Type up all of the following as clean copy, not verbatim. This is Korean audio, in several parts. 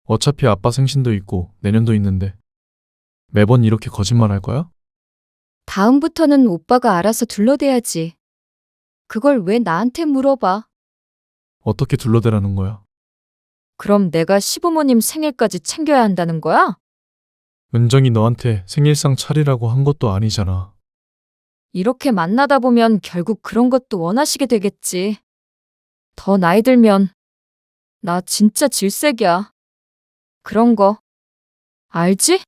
어차피 아빠 생신도 있고 내년도 있는데 매번 이렇게 거짓말 할 거야? 다음부터는 오빠가 알아서 둘러대야지. 그걸 왜 나한테 물어봐? 어떻게 둘러대라는 거야? 그럼 내가 시부모님 생일까지 챙겨야 한다는 거야? 은정이 너한테 생일상 차리라고 한 것도 아니잖아. 이렇게 만나다 보면 결국 그런 것도 원하시게 되겠지. 더 나이 들면 나 진짜 질색이야. 그런 거 알지?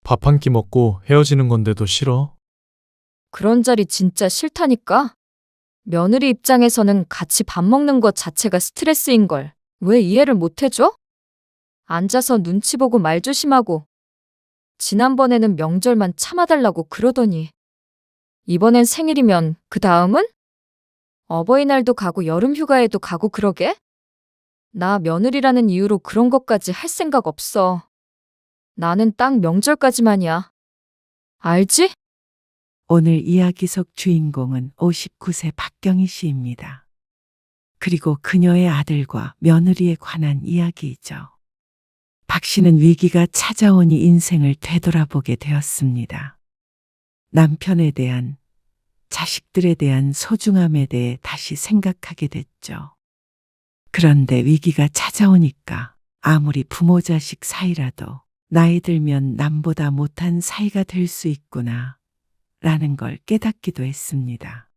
밥 한 끼 먹고 헤어지는 건데도 싫어? 그런 자리 진짜 싫다니까. 며느리 입장에서는 같이 밥 먹는 것 자체가 스트레스인 걸 왜 이해를 못 해줘? 앉아서 눈치 보고 말 조심하고 지난번에는 명절만 참아달라고 그러더니 이번엔 생일이면 그 다음은? 어버이날도 가고 여름휴가에도 가고 그러게? 나 며느리라는 이유로 그런 것까지 할 생각 없어. 나는 딱 명절까지만이야. 알지? 오늘 이야기 속 주인공은 59세 박경희 씨입니다. 그리고 그녀의 아들과 며느리에 관한 이야기이죠. 박 씨는 위기가 찾아오니 인생을 되돌아보게 되었습니다. 남편에 대한, 자식들에 대한 소중함에 대해 다시 생각하게 됐죠. 그런데 위기가 찾아오니까 아무리 부모 자식 사이라도 나이 들면 남보다 못한 사이가 될 수 있구나 라는 걸 깨닫기도 했습니다.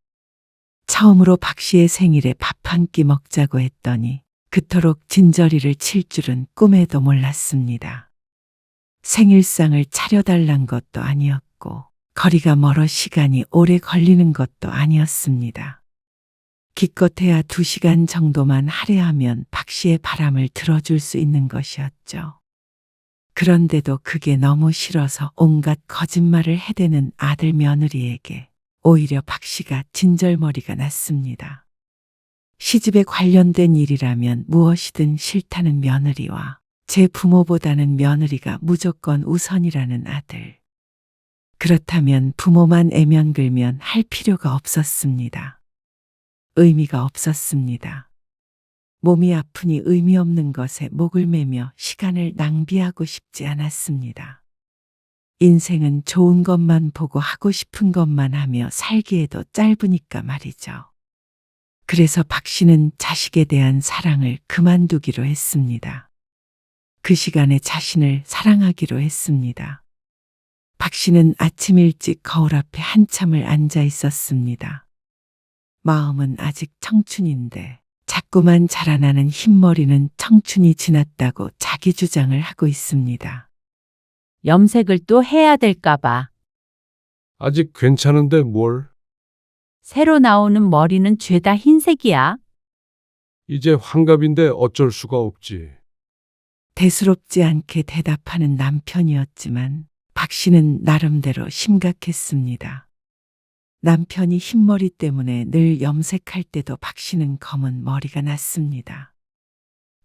처음으로 박 씨의 생일에 밥 한 끼 먹자고 했더니 그토록 진저리를 칠 줄은 꿈에도 몰랐습니다. 생일상을 차려달란 것도 아니었고 거리가 멀어 시간이 오래 걸리는 것도 아니었습니다. 기껏해야 2시간 정도만 할애하면 박 씨의 바람을 들어줄 수 있는 것이었죠. 그런데도 그게 너무 싫어서 온갖 거짓말을 해대는 아들 며느리에게 오히려 박 씨가 진절머리가 났습니다. 시집에 관련된 일이라면 무엇이든 싫다는 며느리와 제 부모보다는 며느리가 무조건 우선이라는 아들. 그렇다면 부모만 애면 끌면 할 필요가 없었습니다. 의미가 없었습니다. 몸이 아프니 의미 없는 것에 목을 매며 시간을 낭비하고 싶지 않았습니다. 인생은 좋은 것만 보고 하고 싶은 것만 하며 살기에도 짧으니까 말이죠. 그래서 박 씨는 자식에 대한 사랑을 그만두기로 했습니다. 그 시간에 자신을 사랑하기로 했습니다. 박 씨는 아침 일찍 거울 앞에 한참을 앉아 있었습니다. 마음은 아직 청춘인데 자꾸만 자라나는 흰머리는 청춘이 지났다고 자기 주장을 하고 있습니다. 염색을 또 해야 될까봐. 아직 괜찮은데 뭘? 새로 나오는 머리는 죄다 흰색이야. 이제 환갑인데 어쩔 수가 없지. 대수롭지 않게 대답하는 남편이었지만 박 씨는 나름대로 심각했습니다. 남편이 흰머리 때문에 늘 염색할 때도 박 씨는 검은 머리가 났습니다.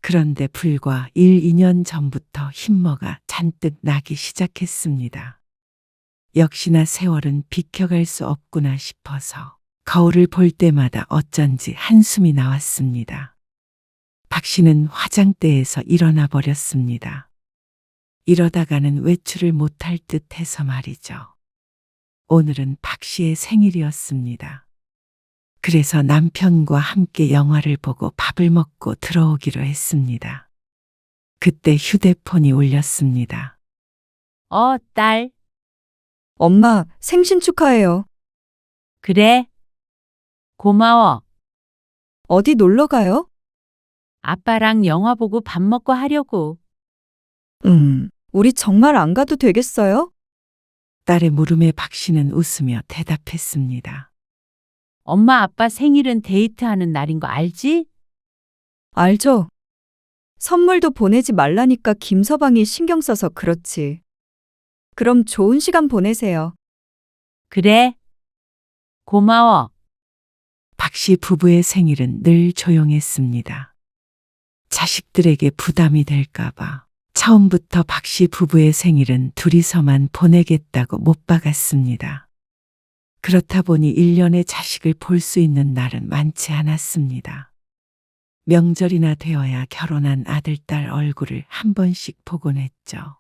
그런데 불과 1, 2년 전부터 흰머가 잔뜩 나기 시작했습니다. 역시나 세월은 비켜갈 수 없구나 싶어서 거울을 볼 때마다 어쩐지 한숨이 나왔습니다. 박 씨는 화장대에서 일어나 버렸습니다. 이러다가는 외출을 못할 듯 해서 말이죠. 오늘은 박 씨의 생일이었습니다. 그래서 남편과 함께 영화를 보고 밥을 먹고 들어오기로 했습니다. 그때 휴대폰이 울렸습니다. 딸. 엄마, 생신 축하해요. 그래. 고마워. 어디 놀러 가요? 아빠랑 영화 보고 밥 먹고 하려고. 우리 정말 안 가도 되겠어요? 딸의 물음에 박 씨는 웃으며 대답했습니다. 엄마 아빠 생일은 데이트하는 날인 거 알지? 알죠. 선물도 보내지 말라니까 김서방이 신경 써서 그렇지. 그럼 좋은 시간 보내세요. 그래. 고마워. 박 씨 부부의 생일은 늘 조용했습니다. 자식들에게 부담이 될까봐 처음부터 박 씨 부부의 생일은 둘이서만 보내겠다고 못 박았습니다. 그렇다 보니 1년에 자식을 볼 수 있는 날은 많지 않았습니다. 명절이나 되어야 결혼한 아들, 딸 얼굴을 한 번씩 보곤 했죠.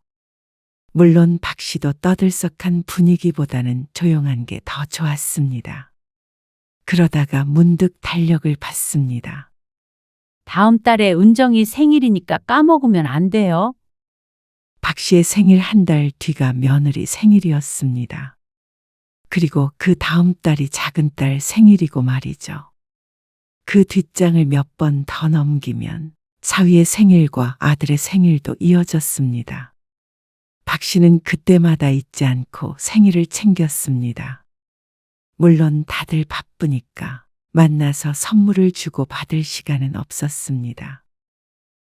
물론 박 씨도 떠들썩한 분위기보다는 조용한 게 더 좋았습니다. 그러다가 문득 달력을 봤습니다. 다음 달에 은정이 생일이니까 까먹으면 안 돼요. 박 씨의 생일 한 달 뒤가 며느리 생일이었습니다. 그리고 그 다음 달이 작은 딸 생일이고 말이죠. 그 뒷장을 몇 번 더 넘기면 사위의 생일과 아들의 생일도 이어졌습니다. 박 씨는 그때마다 잊지 않고 생일을 챙겼습니다. 물론 다들 바쁘니까 만나서 선물을 주고 받을 시간은 없었습니다.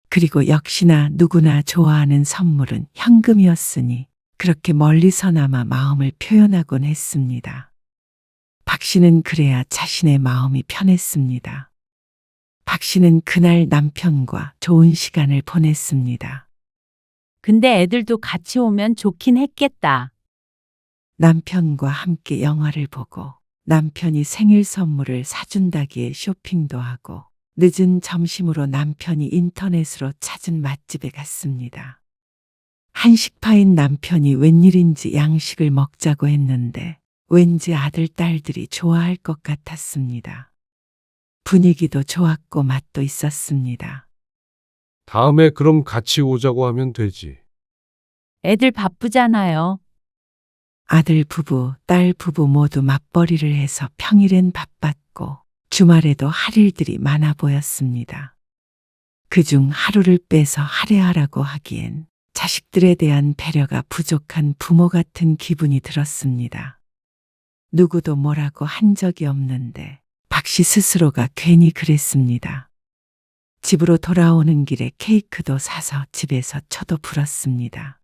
그리고 역시나 누구나 좋아하는 선물은 현금이었으니 그렇게 멀리서나마 마음을 표현하곤 했습니다. 박 씨는 그래야 자신의 마음이 편했습니다. 박 씨는 그날 남편과 좋은 시간을 보냈습니다. 근데 애들도 같이 오면 좋긴 했겠다. 남편과 함께 영화를 보고 남편이 생일 선물을 사준다기에 쇼핑도 하고 늦은 점심으로 남편이 인터넷으로 찾은 맛집에 갔습니다. 한식파인 남편이 웬일인지 양식을 먹자고 했는데 왠지 아들, 딸들이 좋아할 것 같았습니다. 분위기도 좋았고 맛도 있었습니다. 다음에 그럼 같이 오자고 하면 되지. 애들 바쁘잖아요. 아들 부부, 딸 부부 모두 맞벌이를 해서 평일엔 바빴고 주말에도 할 일들이 많아 보였습니다. 그중 하루를 빼서 할애하라고 하기엔 자식들에 대한 배려가 부족한 부모 같은 기분이 들었습니다. 누구도 뭐라고 한 적이 없는데 박 씨 스스로가 괜히 그랬습니다. 집으로 돌아오는 길에 케이크도 사서 집에서 초도 불었습니다.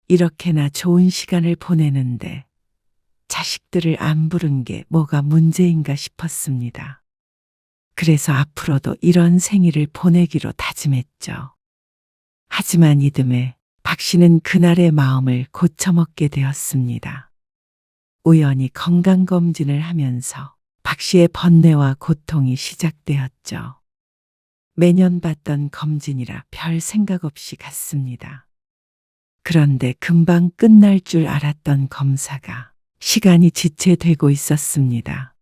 이렇게나 좋은 시간을 보내는데 자식들을 안 부른 게 뭐가 문제인가 싶었습니다. 그래서 앞으로도 이런 생일을 보내기로 다짐했죠. 하지만 이듬해 박 씨는 그날의 마음을 고쳐먹게 되었습니다. 우연히 건강검진을 하면서 박 씨의 번뇌와 고통이 시작되었죠. 매년 받던 검진이라 별 생각 없이 갔습니다. 그런데 금방 끝날 줄 알았던 검사가 시간이 지체되고 있었습니다.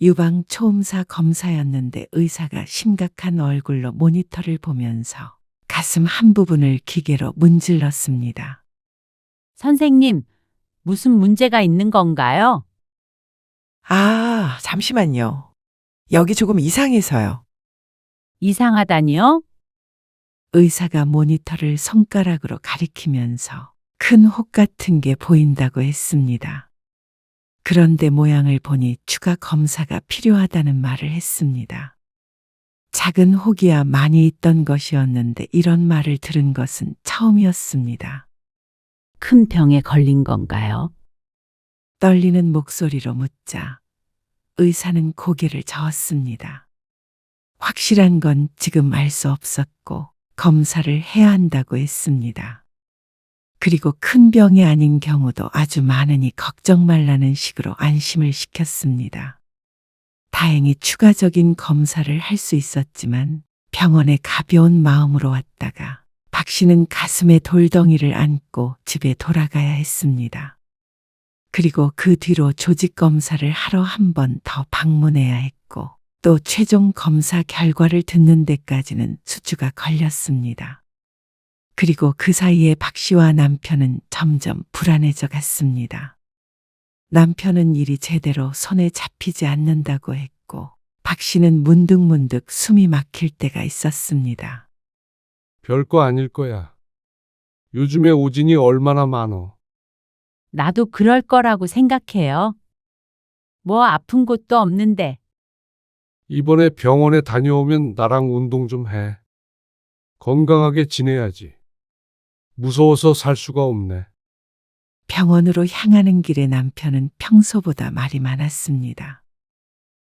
유방 초음사 검사였는데 의사가 심각한 얼굴로 모니터를 보면서 가슴 한 부분을 기계로 문질렀습니다. 선생님, 무슨 문제가 있는 건가요? 아, 잠시만요. 여기 조금 이상해서요. 이상하다니요? 의사가 모니터를 손가락으로 가리키면서 큰 혹 같은 게 보인다고 했습니다. 그런데 모양을 보니 추가 검사가 필요하다는 말을 했습니다. 작은 혹이야 많이 있던 것이었는데 이런 말을 들은 것은 처음이었습니다. 큰 병에 걸린 건가요? 떨리는 목소리로 묻자 의사는 고개를 저었습니다. 확실한 건 지금 알 수 없었고 검사를 해야 한다고 했습니다. 그리고 큰 병이 아닌 경우도 아주 많으니 걱정 말라는 식으로 안심을 시켰습니다. 다행히 추가적인 검사를 할 수 있었지만 병원에 가벼운 마음으로 왔다가 박 씨는 가슴에 돌덩이를 안고 집에 돌아가야 했습니다. 그리고 그 뒤로 조직 검사를 하러 한 번 더 방문해야 했고 또 최종 검사 결과를 듣는 데까지는 수주가 걸렸습니다. 그리고 그 사이에 박 씨와 남편은 점점 불안해져 갔습니다. 남편은 일이 제대로 손에 잡히지 않는다고 했고 박 씨는 문득문득 숨이 막힐 때가 있었습니다. 별거 아닐 거야. 요즘에 오진이 얼마나 많어. 나도 그럴 거라고 생각해요. 뭐 아픈 곳도 없는데. 이번에 병원에 다녀오면 나랑 운동 좀 해. 건강하게 지내야지. 무서워서 살 수가 없네. 병원으로 향하는 길에 남편은 평소보다 말이 많았습니다.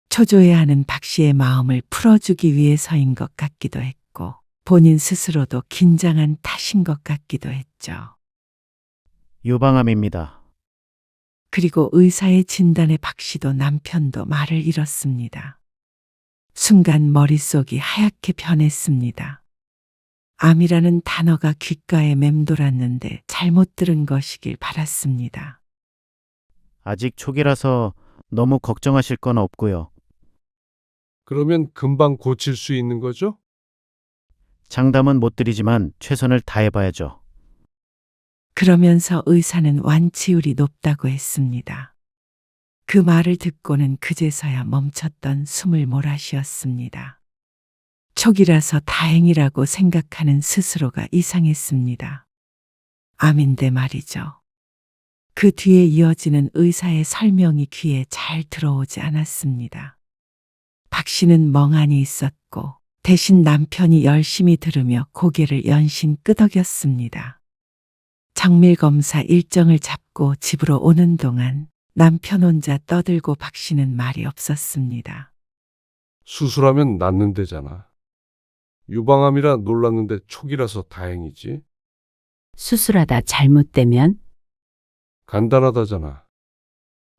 초조해하는 박 씨의 마음을 풀어주기 위해서인 것 같기도 했고 본인 스스로도 긴장한 탓인 것 같기도 했죠. 유방암입니다. 그리고 의사의 진단에 박 씨도 남편도 말을 잃었습니다. 순간 머릿속이 하얗게 변했습니다. 암이라는 단어가 귓가에 맴돌았는데 잘못 들은 것이길 바랐습니다. 아직 초기라서 너무 걱정하실 건 없고요. 그러면 금방 고칠 수 있는 거죠? 장담은 못 드리지만 최선을 다해봐야죠. 그러면서 의사는 완치율이 높다고 했습니다. 그 말을 듣고는 그제서야 멈췄던 숨을 몰아쉬었습니다. 초기라서 다행이라고 생각하는 스스로가 이상했습니다. 암인데 말이죠. 그 뒤에 이어지는 의사의 설명이 귀에 잘 들어오지 않았습니다. 박 씨는 멍하니 있었고 대신 남편이 열심히 들으며 고개를 연신 끄덕였습니다. 정밀검사 일정을 잡고 집으로 오는 동안 남편 혼자 떠들고 박 씨는 말이 없었습니다. 수술하면 낫는데잖아. 유방암이라 놀랐는데 초기라서 다행이지. 수술하다 잘못되면 간단하다잖아.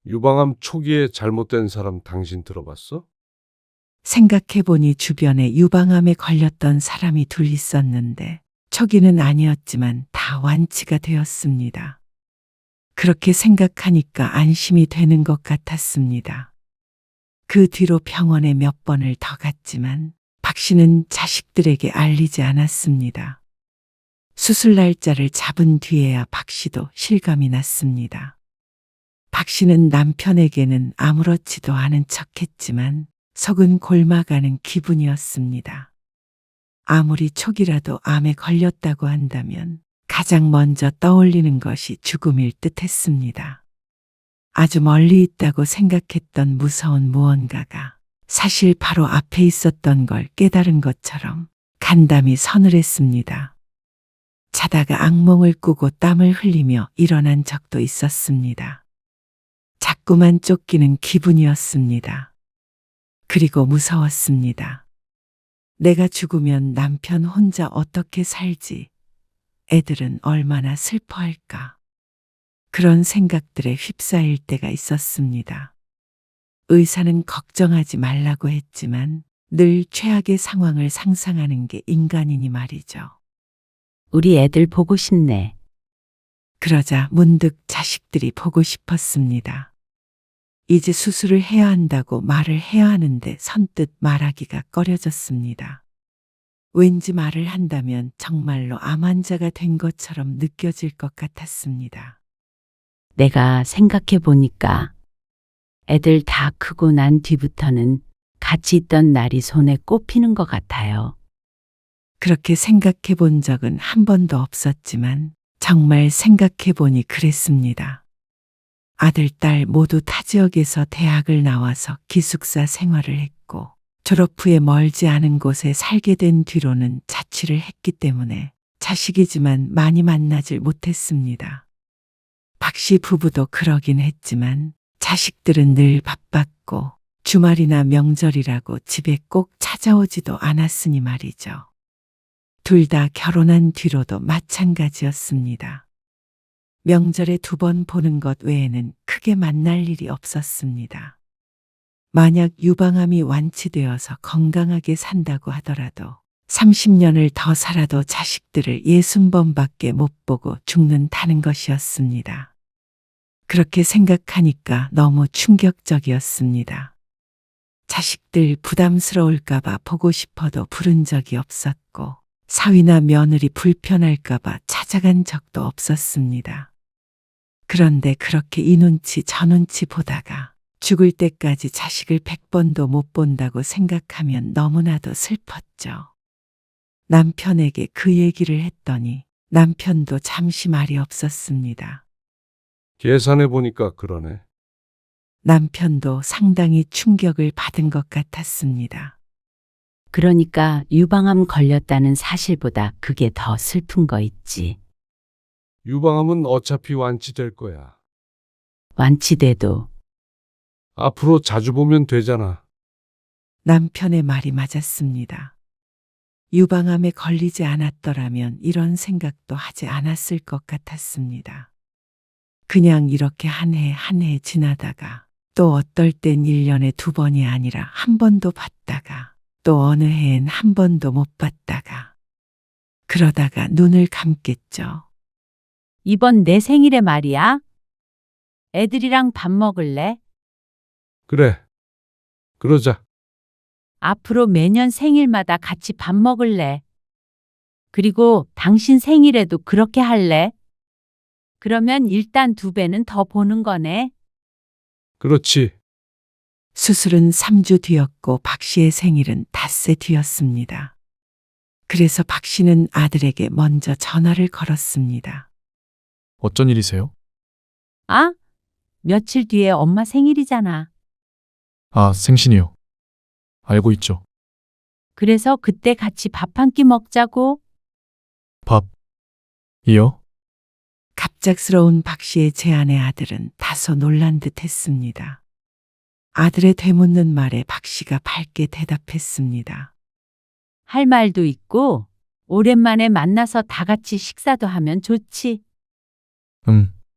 유방암 초기에 잘못된 사람 당신 들어봤어? 생각해보니 주변에 유방암에 걸렸던 사람이 둘 있었는데 초기는 아니었지만 다 완치가 되었습니다. 그렇게 생각하니까 안심이 되는 것 같았습니다. 그 뒤로 병원에 몇 번을 더 갔지만 박 씨는 자식들에게 알리지 않았습니다. 수술 날짜를 잡은 뒤에야 박 씨도 실감이 났습니다. 박 씨는 남편에게는 아무렇지도 않은 척했지만 속은 골마가는 기분이었습니다. 아무리 초기라도 암에 걸렸다고 한다면 가장 먼저 떠올리는 것이 죽음일 듯 했습니다. 아주 멀리 있다고 생각했던 무서운 무언가가 사실 바로 앞에 있었던 걸 깨달은 것처럼 간담이 서늘했습니다. 자다가 악몽을 꾸고 땀을 흘리며 일어난 적도 있었습니다. 자꾸만 쫓기는 기분이었습니다. 그리고 무서웠습니다. 내가 죽으면 남편 혼자 어떻게 살지? 애들은 얼마나 슬퍼할까? 그런 생각들에 휩싸일 때가 있었습니다. 의사는 걱정하지 말라고 했지만 늘 최악의 상황을 상상하는 게 인간이니 말이죠. 우리 애들 보고 싶네. 그러자 문득 자식들이 보고 싶었습니다. 이제 수술을 해야 한다고 말을 해야 하는데 선뜻 말하기가 꺼려졌습니다. 왠지 말을 한다면 정말로 암 환자가 된 것처럼 느껴질 것 같았습니다. 내가 생각해 보니까 애들 다 크고 난 뒤부터는 같이 있던 날이 손에 꼽히는 것 같아요. 그렇게 생각해 본 적은 한 번도 없었지만 정말 생각해 보니 그랬습니다. 아들, 딸 모두 타 지역에서 대학을 나와서 기숙사 생활을 했고 졸업 후에 멀지 않은 곳에 살게 된 뒤로는 자취를 했기 때문에 자식이지만 많이 만나질 못했습니다. 박 씨 부부도 그러긴 했지만 자식들은 늘 바빴고 주말이나 명절이라고 집에 꼭 찾아오지도 않았으니 말이죠. 둘 다 결혼한 뒤로도 마찬가지였습니다. 명절에 2번 보는 것 외에는 크게 만날 일이 없었습니다. 만약 유방암이 완치되어서 건강하게 산다고 하더라도 30년을 더 살아도 자식들을 60번밖에 못 보고 죽는다는 것이었습니다. 그렇게 생각하니까 너무 충격적이었습니다. 자식들 부담스러울까봐 보고 싶어도 부른 적이 없었고 사위나 며느리 불편할까봐 찾아간 적도 없었습니다. 그런데 그렇게 이 눈치 저 눈치 보다가 죽을 때까지 자식을 100번도 못 본다고 생각하면 너무나도 슬펐죠. 남편에게 그 얘기를 했더니 남편도 잠시 말이 없었습니다. 계산해 보니까 그러네. 남편도 상당히 충격을 받은 것 같았습니다. 그러니까 유방암 걸렸다는 사실보다 그게 더 슬픈 거 있지. 유방암은 어차피 완치될 거야. 완치돼도 앞으로 자주 보면 되잖아. 남편의 말이 맞았습니다. 유방암에 걸리지 않았더라면 이런 생각도 하지 않았을 것 같았습니다. 그냥 이렇게 한 해 한 해 지나다가 또 어떨 땐 1년에 2번이 아니라 한 번도 봤다가 또 어느 해엔 한 번도 못 봤다가 그러다가 눈을 감겠죠. 이번 내 생일에 말이야. 애들이랑 밥 먹을래? 그래. 그러자. 앞으로 매년 생일마다 같이 밥 먹을래. 그리고 당신 생일에도 그렇게 할래? 그러면 일단 2배는 더 보는 거네. 그렇지. 수술은 3주 뒤였고 박 씨의 생일은 닷새 뒤였습니다. 그래서 박 씨는 아들에게 먼저 전화를 걸었습니다. 어쩐 일이세요? 아? 며칠 뒤에 엄마 생일이잖아. 아, 생신이요. 알고 있죠. 그래서 그때 같이 밥 한 끼 먹자고. 밥. 이요? 갑작스러운 박 씨의 제안에 아들은 다소 놀란 듯 했습니다. 아들의 되묻는 말에 박 씨가 밝게 대답했습니다. 할 말도 있고 오랜만에 만나서 다 같이 식사도 하면 좋지.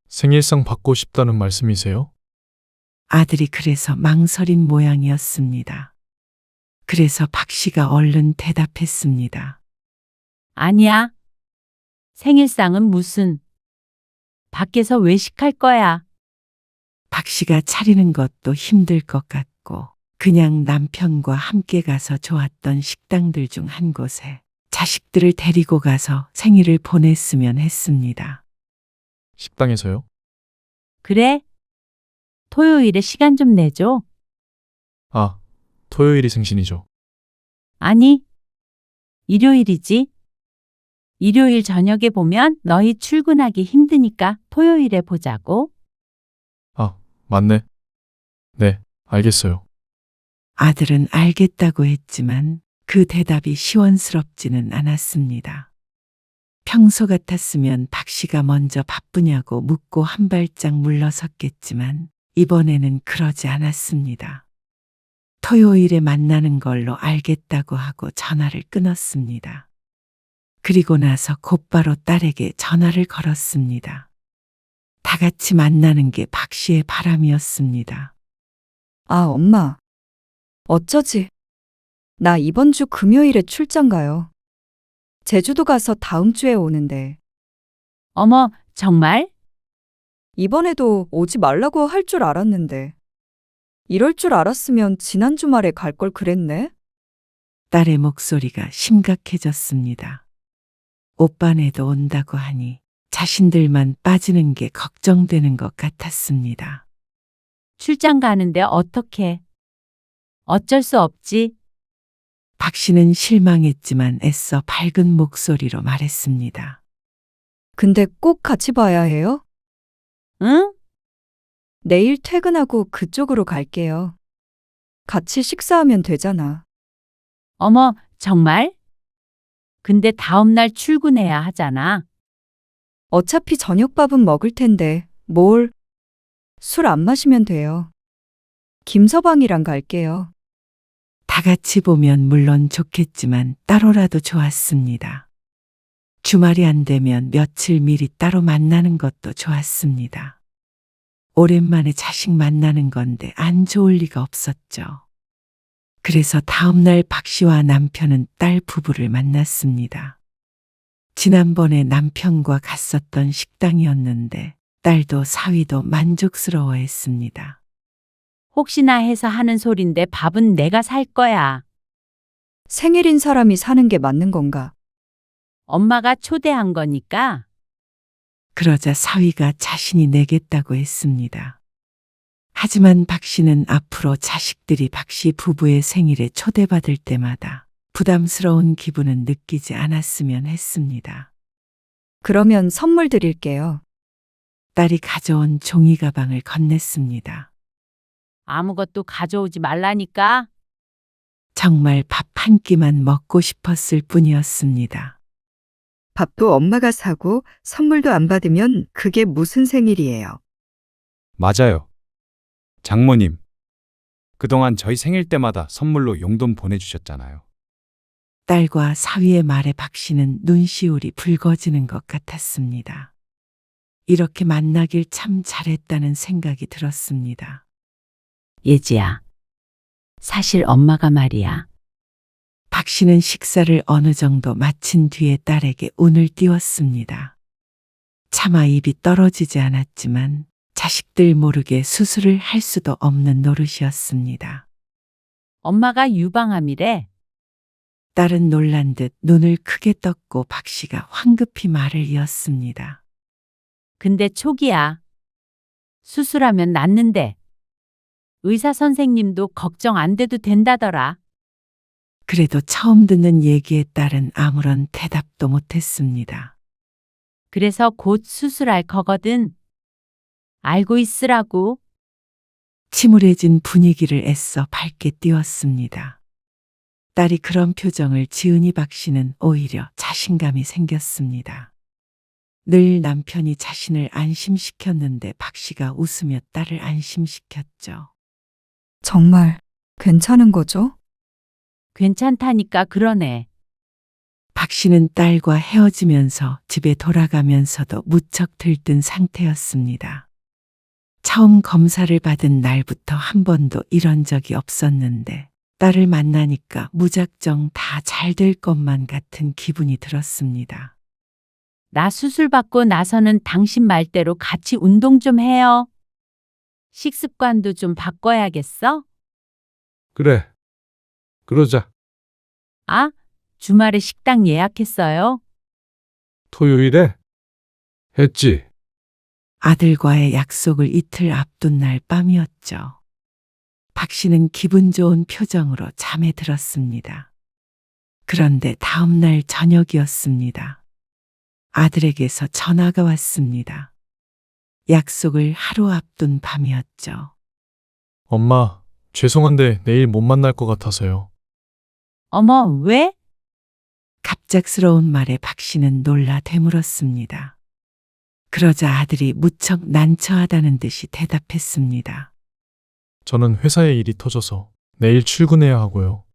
생일상 받고 싶다는 말씀이세요? 아들이 그래서 망설인 모양이었습니다. 그래서 박 씨가 얼른 대답했습니다. 아니야. 생일상은 무슨. 밖에서 외식할 거야. 박 씨가 차리는 것도 힘들 것 같고 그냥 남편과 함께 가서 좋았던 식당들 중 한 곳에 자식들을 데리고 가서 생일을 보냈으면 했습니다. 식당에서요? 그래? 토요일에 시간 좀 내줘. 아, 토요일이 생신이죠. 아니, 일요일이지. 일요일 저녁에 보면 너희 출근하기 힘드니까 토요일에 보자고. 아, 맞네. 네, 알겠어요. 아들은 알겠다고 했지만 그 대답이 시원스럽지는 않았습니다. 평소 같았으면 박 씨가 먼저 바쁘냐고 묻고 한 발짝 물러섰겠지만 이번에는 그러지 않았습니다. 토요일에 만나는 걸로 알겠다고 하고 전화를 끊었습니다. 그리고 나서 곧바로 딸에게 전화를 걸었습니다. 다 같이 만나는 게 박 씨의 바람이었습니다. 아, 엄마. 어쩌지? 나 이번 주 금요일에 출장 가요. 제주도 가서 다음 주에 오는데. 어머, 정말? 이번에도 오지 말라고 할 줄 알았는데. 이럴 줄 알았으면 지난 주말에 갈 걸 그랬네? 딸의 목소리가 심각해졌습니다. 오빠네도 온다고 하니 자신들만 빠지는 게 걱정되는 것 같았습니다. 출장 가는데 어떡해. 어쩔 수 없지. 박 씨는 실망했지만 애써 밝은 목소리로 말했습니다. 근데 꼭 같이 봐야 해요? 응? 내일 퇴근하고 그쪽으로 갈게요. 같이 식사하면 되잖아. 어머, 정말? 근데 다음날 출근해야 하잖아. 어차피 저녁밥은 먹을 텐데 뭘? 술 안 마시면 돼요. 김서방이랑 갈게요. 다 같이 보면 물론 좋겠지만 따로라도 좋았습니다. 주말이 안 되면 며칠 미리 따로 만나는 것도 좋았습니다. 오랜만에 자식 만나는 건데 안 좋을 리가 없었죠. 그래서 다음날 박 씨와 남편은 딸 부부를 만났습니다. 지난번에 남편과 갔었던 식당이었는데 딸도 사위도 만족스러워했습니다. 혹시나 해서 하는 소린데 밥은 내가 살 거야. 생일인 사람이 사는 게 맞는 건가? 엄마가 초대한 거니까. 그러자 사위가 자신이 내겠다고 했습니다. 하지만 박 씨는 앞으로 자식들이 박 씨 부부의 생일에 초대받을 때마다 부담스러운 기분은 느끼지 않았으면 했습니다. 그러면 선물 드릴게요. 딸이 가져온 종이 가방을 건넸습니다. 아무것도 가져오지 말라니까. 정말 밥 한 끼만 먹고 싶었을 뿐이었습니다. 밥도 엄마가 사고 선물도 안 받으면 그게 무슨 생일이에요. 맞아요. 장모님, 그동안 저희 생일 때마다 선물로 용돈 보내주셨잖아요. 딸과 사위의 말에 박 씨는 눈시울이 붉어지는 것 같았습니다. 이렇게 만나길 참 잘했다는 생각이 들었습니다. 예지야. 사실 엄마가 말이야. 박 씨는 식사를 어느 정도 마친 뒤에 딸에게 운을 띄웠습니다. 차마 입이 떨어지지 않았지만 자식들 모르게 수술을 할 수도 없는 노릇이었습니다. 엄마가 유방암이래. 딸은 놀란 듯 눈을 크게 떴고 박 씨가 황급히 말을 이었습니다. 근데 초기야. 수술하면 낫는데. 의사 선생님도 걱정 안 돼도 된다더라. 그래도 처음 듣는 얘기에 딸은 아무런 대답도 못했습니다. 그래서 곧 수술할 거거든. 알고 있으라고. 침울해진 분위기를 애써 밝게 띄웠습니다. 딸이 그런 표정을 지으니 박 씨는 오히려 자신감이 생겼습니다. 늘 남편이 자신을 안심시켰는데 박 씨가 웃으며 딸을 안심시켰죠. 정말 괜찮은 거죠? 괜찮다니까 그러네. 박 씨는 딸과 헤어지면서 집에 돌아가면서도 무척 들뜬 상태였습니다. 처음 검사를 받은 날부터 한 번도 이런 적이 없었는데 딸을 만나니까 무작정 다 잘 될 것만 같은 기분이 들었습니다. 나 수술 받고 나서는 당신 말대로 같이 운동 좀 해요. 식습관도 좀 바꿔야겠어? 그래. 그러자. 아, 주말에 식당 예약했어요? 토요일에? 했지. 아들과의 약속을 이틀 앞둔 날 밤이었죠. 박 씨는 기분 좋은 표정으로 잠에 들었습니다. 그런데 다음 날 저녁이었습니다. 아들에게서 전화가 왔습니다. 약속을 하루 앞둔 밤이었죠. 엄마, 죄송한데 내일 못 만날 것 같아서요. 어머, 왜? 갑작스러운 말에 박 씨는 놀라 되물었습니다. 그러자 아들이 무척 난처하다는 듯이 대답했습니다. 저는 회사에 일이 터져서 내일 출근해야 하고요.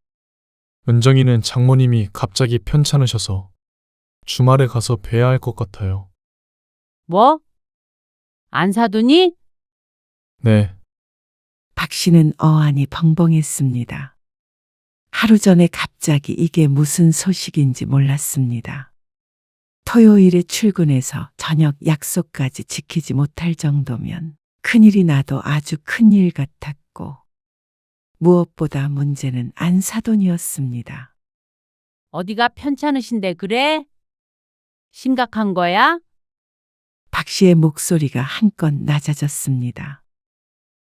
은정이는 장모님이 갑자기 편찮으셔서 주말에 가서 뵈야 할 것 같아요. 뭐? 안 사두니? 네, 박 씨는 어안이 벙벙했습니다. 하루 전에 갑자기 이게 무슨 소식인지 몰랐습니다. 토요일에 출근해서 저녁 약속까지 지키지 못할 정도면 큰일이 나도 아주 큰일 같았고 무엇보다 문제는 안사돈이었습니다. 어디가 편찮으신데 그래? 심각한 거야? 박 씨의 목소리가 한껏 낮아졌습니다.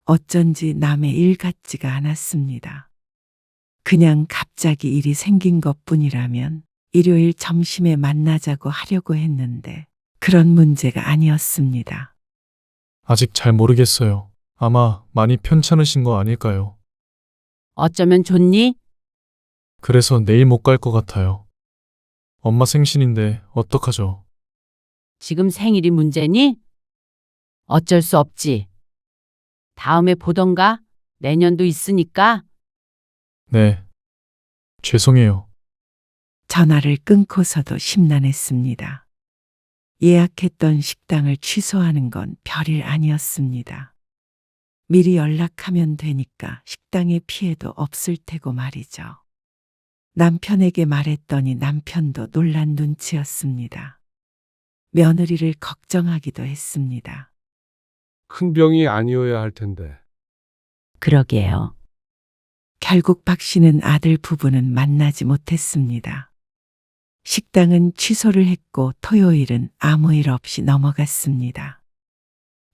어쩐지 남의 일 같지가 않았습니다. 그냥 갑자기 일이 생긴 것뿐이라면 일요일 점심에 만나자고 하려고 했는데 그런 문제가 아니었습니다. 아직 잘 모르겠어요. 아마 많이 편찮으신 거 아닐까요? 어쩌면 좋니? 그래서 내일 못 갈 것 같아요. 엄마 생신인데 어떡하죠? 지금 생일이 문제니? 어쩔 수 없지. 다음에 보던가? 내년도 있으니까. 네, 죄송해요. 전화를 끊고서도 심란했습니다. 예약했던 식당을 취소하는 건 별일 아니었습니다. 미리 연락하면 되니까 식당에 피해도 없을 테고 말이죠. 남편에게 말했더니 남편도 놀란 눈치였습니다. 며느리를 걱정하기도 했습니다. 큰 병이 아니어야 할 텐데. 그러게요. 결국 박 씨는 아들 부부는 만나지 못했습니다. 식당은 취소를 했고 토요일은 아무 일 없이 넘어갔습니다.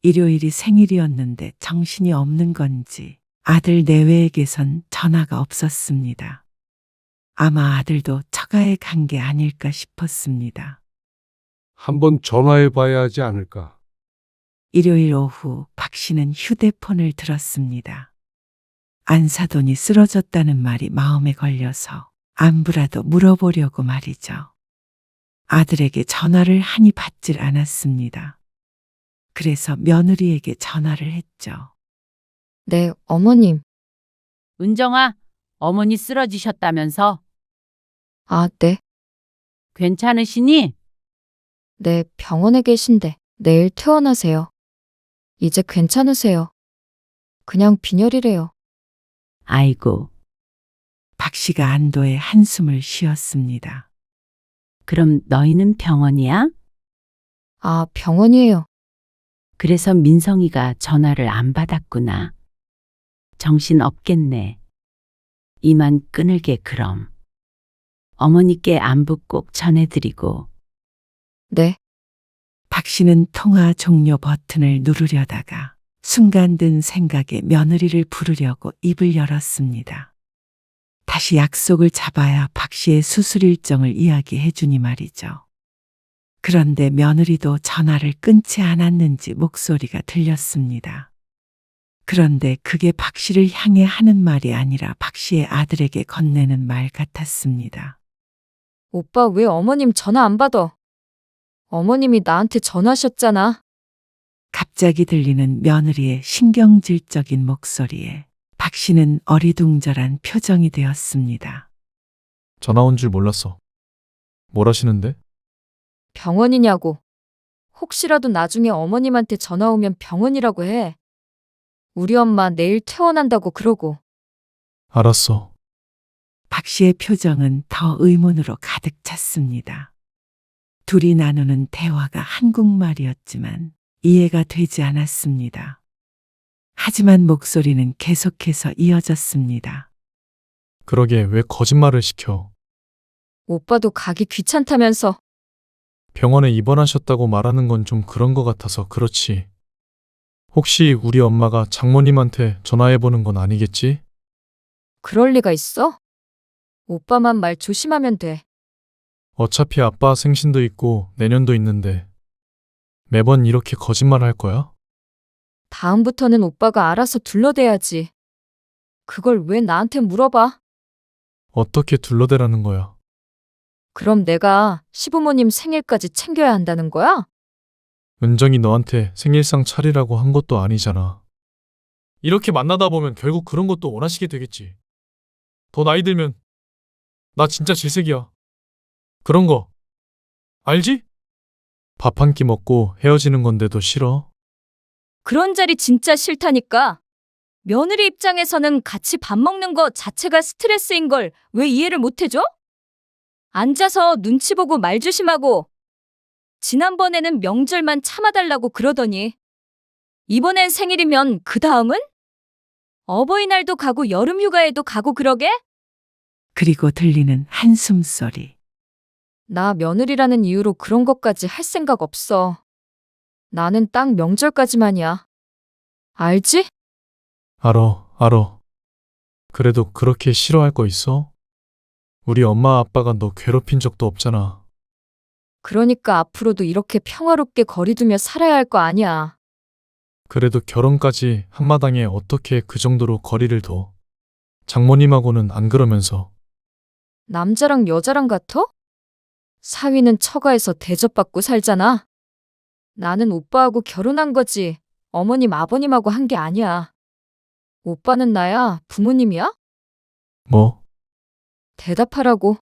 일요일이 생일이었는데 정신이 없는 건지 아들 내외에게선 전화가 없었습니다. 아마 아들도 처가에 간 게 아닐까 싶었습니다. 한번 전화해 봐야 하지 않을까. 일요일 오후 박 씨는 휴대폰을 들었습니다. 안사돈이 쓰러졌다는 말이 마음에 걸려서 안부라도 물어보려고 말이죠. 아들에게 전화를 하니 받질 않았습니다. 그래서 며느리에게 전화를 했죠. 네, 어머님. 은정아, 어머니 쓰러지셨다면서? 아, 네. 괜찮으시니? 네, 병원에 계신데 내일 퇴원하세요. 이제 괜찮으세요. 그냥 빈혈이래요. 아이고, 박 씨가 안도의 한숨을 쉬었습니다. 그럼 너희는 병원이야? 아, 병원이에요. 그래서 민성이가 전화를 안 받았구나. 정신 없겠네. 이만 끊을게 그럼. 어머니께 안부 꼭 전해드리고. 네. 박 씨는 통화 종료 버튼을 누르려다가 순간 든 생각에 며느리를 부르려고 입을 열었습니다. 다시 약속을 잡아야 박 씨의 수술 일정을 이야기해 주니 말이죠. 그런데 며느리도 전화를 끊지 않았는지 목소리가 들렸습니다. 그런데 그게 박 씨를 향해 하는 말이 아니라 박 씨의 아들에게 건네는 말 같았습니다. 오빠 왜 어머님 전화 안 받아? 어머님이 나한테 전화하셨잖아. 갑자기 들리는 며느리의 신경질적인 목소리에 박 씨는 어리둥절한 표정이 되었습니다. 전화 온 줄 몰랐어. 뭘 하시는데? 병원이냐고. 혹시라도 나중에 어머님한테 전화 오면 병원이라고 해. 우리 엄마 내일 퇴원한다고 그러고. 알았어. 박 씨의 표정은 더 의문으로 가득 찼습니다. 둘이 나누는 대화가 한국말이었지만 이해가 되지 않았습니다. 하지만 목소리는 계속해서 이어졌습니다. 그러게 왜 거짓말을 시켜? 오빠도 가기 귀찮다면서. 병원에 입원하셨다고 말하는 건 좀 그런 거 같아서 그렇지. 혹시 우리 엄마가 장모님한테 전화해보는 건 아니겠지? 그럴 리가 있어? 오빠만 말 조심하면 돼. 어차피 아빠 생신도 있고 내년도 있는데 매번 이렇게 거짓말 할 거야? 다음부터는 오빠가 알아서 둘러대야지. 그걸 왜 나한테 물어봐? 어떻게 둘러대라는 거야? 그럼 내가 시부모님 생일까지 챙겨야 한다는 거야? 은정이 너한테 생일상 차리라고 한 것도 아니잖아. 이렇게 만나다 보면 결국 그런 것도 원하시게 되겠지. 더 나이 들면 나 진짜 질색이야. 그런 거 알지? 밥 한 끼 먹고 헤어지는 건데도 싫어? 그런 자리 진짜 싫다니까. 며느리 입장에서는 같이 밥 먹는 거 자체가 스트레스인 걸 왜 이해를 못 해줘? 앉아서 눈치 보고 말 조심하고. 지난번에는 명절만 참아달라고 그러더니 이번엔 생일이면 그 다음은? 어버이날도 가고 여름휴가에도 가고 그러게? 그리고 들리는 한숨 소리. 나 며느리라는 이유로 그런 것까지 할 생각 없어. 나는 딱 명절까지만이야. 알지? 알어. 그래도 그렇게 싫어할 거 있어? 우리 엄마 아빠가 너 괴롭힌 적도 없잖아. 그러니까 앞으로도 이렇게 평화롭게 거리두며 살아야 할 거 아니야. 그래도 결혼까지 한마당에 어떻게 그 정도로 거리를 둬? 장모님하고는 안 그러면서. 남자랑 여자랑 같아? 사위는 처가에서 대접받고 살잖아. 나는 오빠하고 결혼한 거지. 어머님, 아버님하고 한 게 아니야. 오빠는 나야? 부모님이야? 뭐? 대답하라고.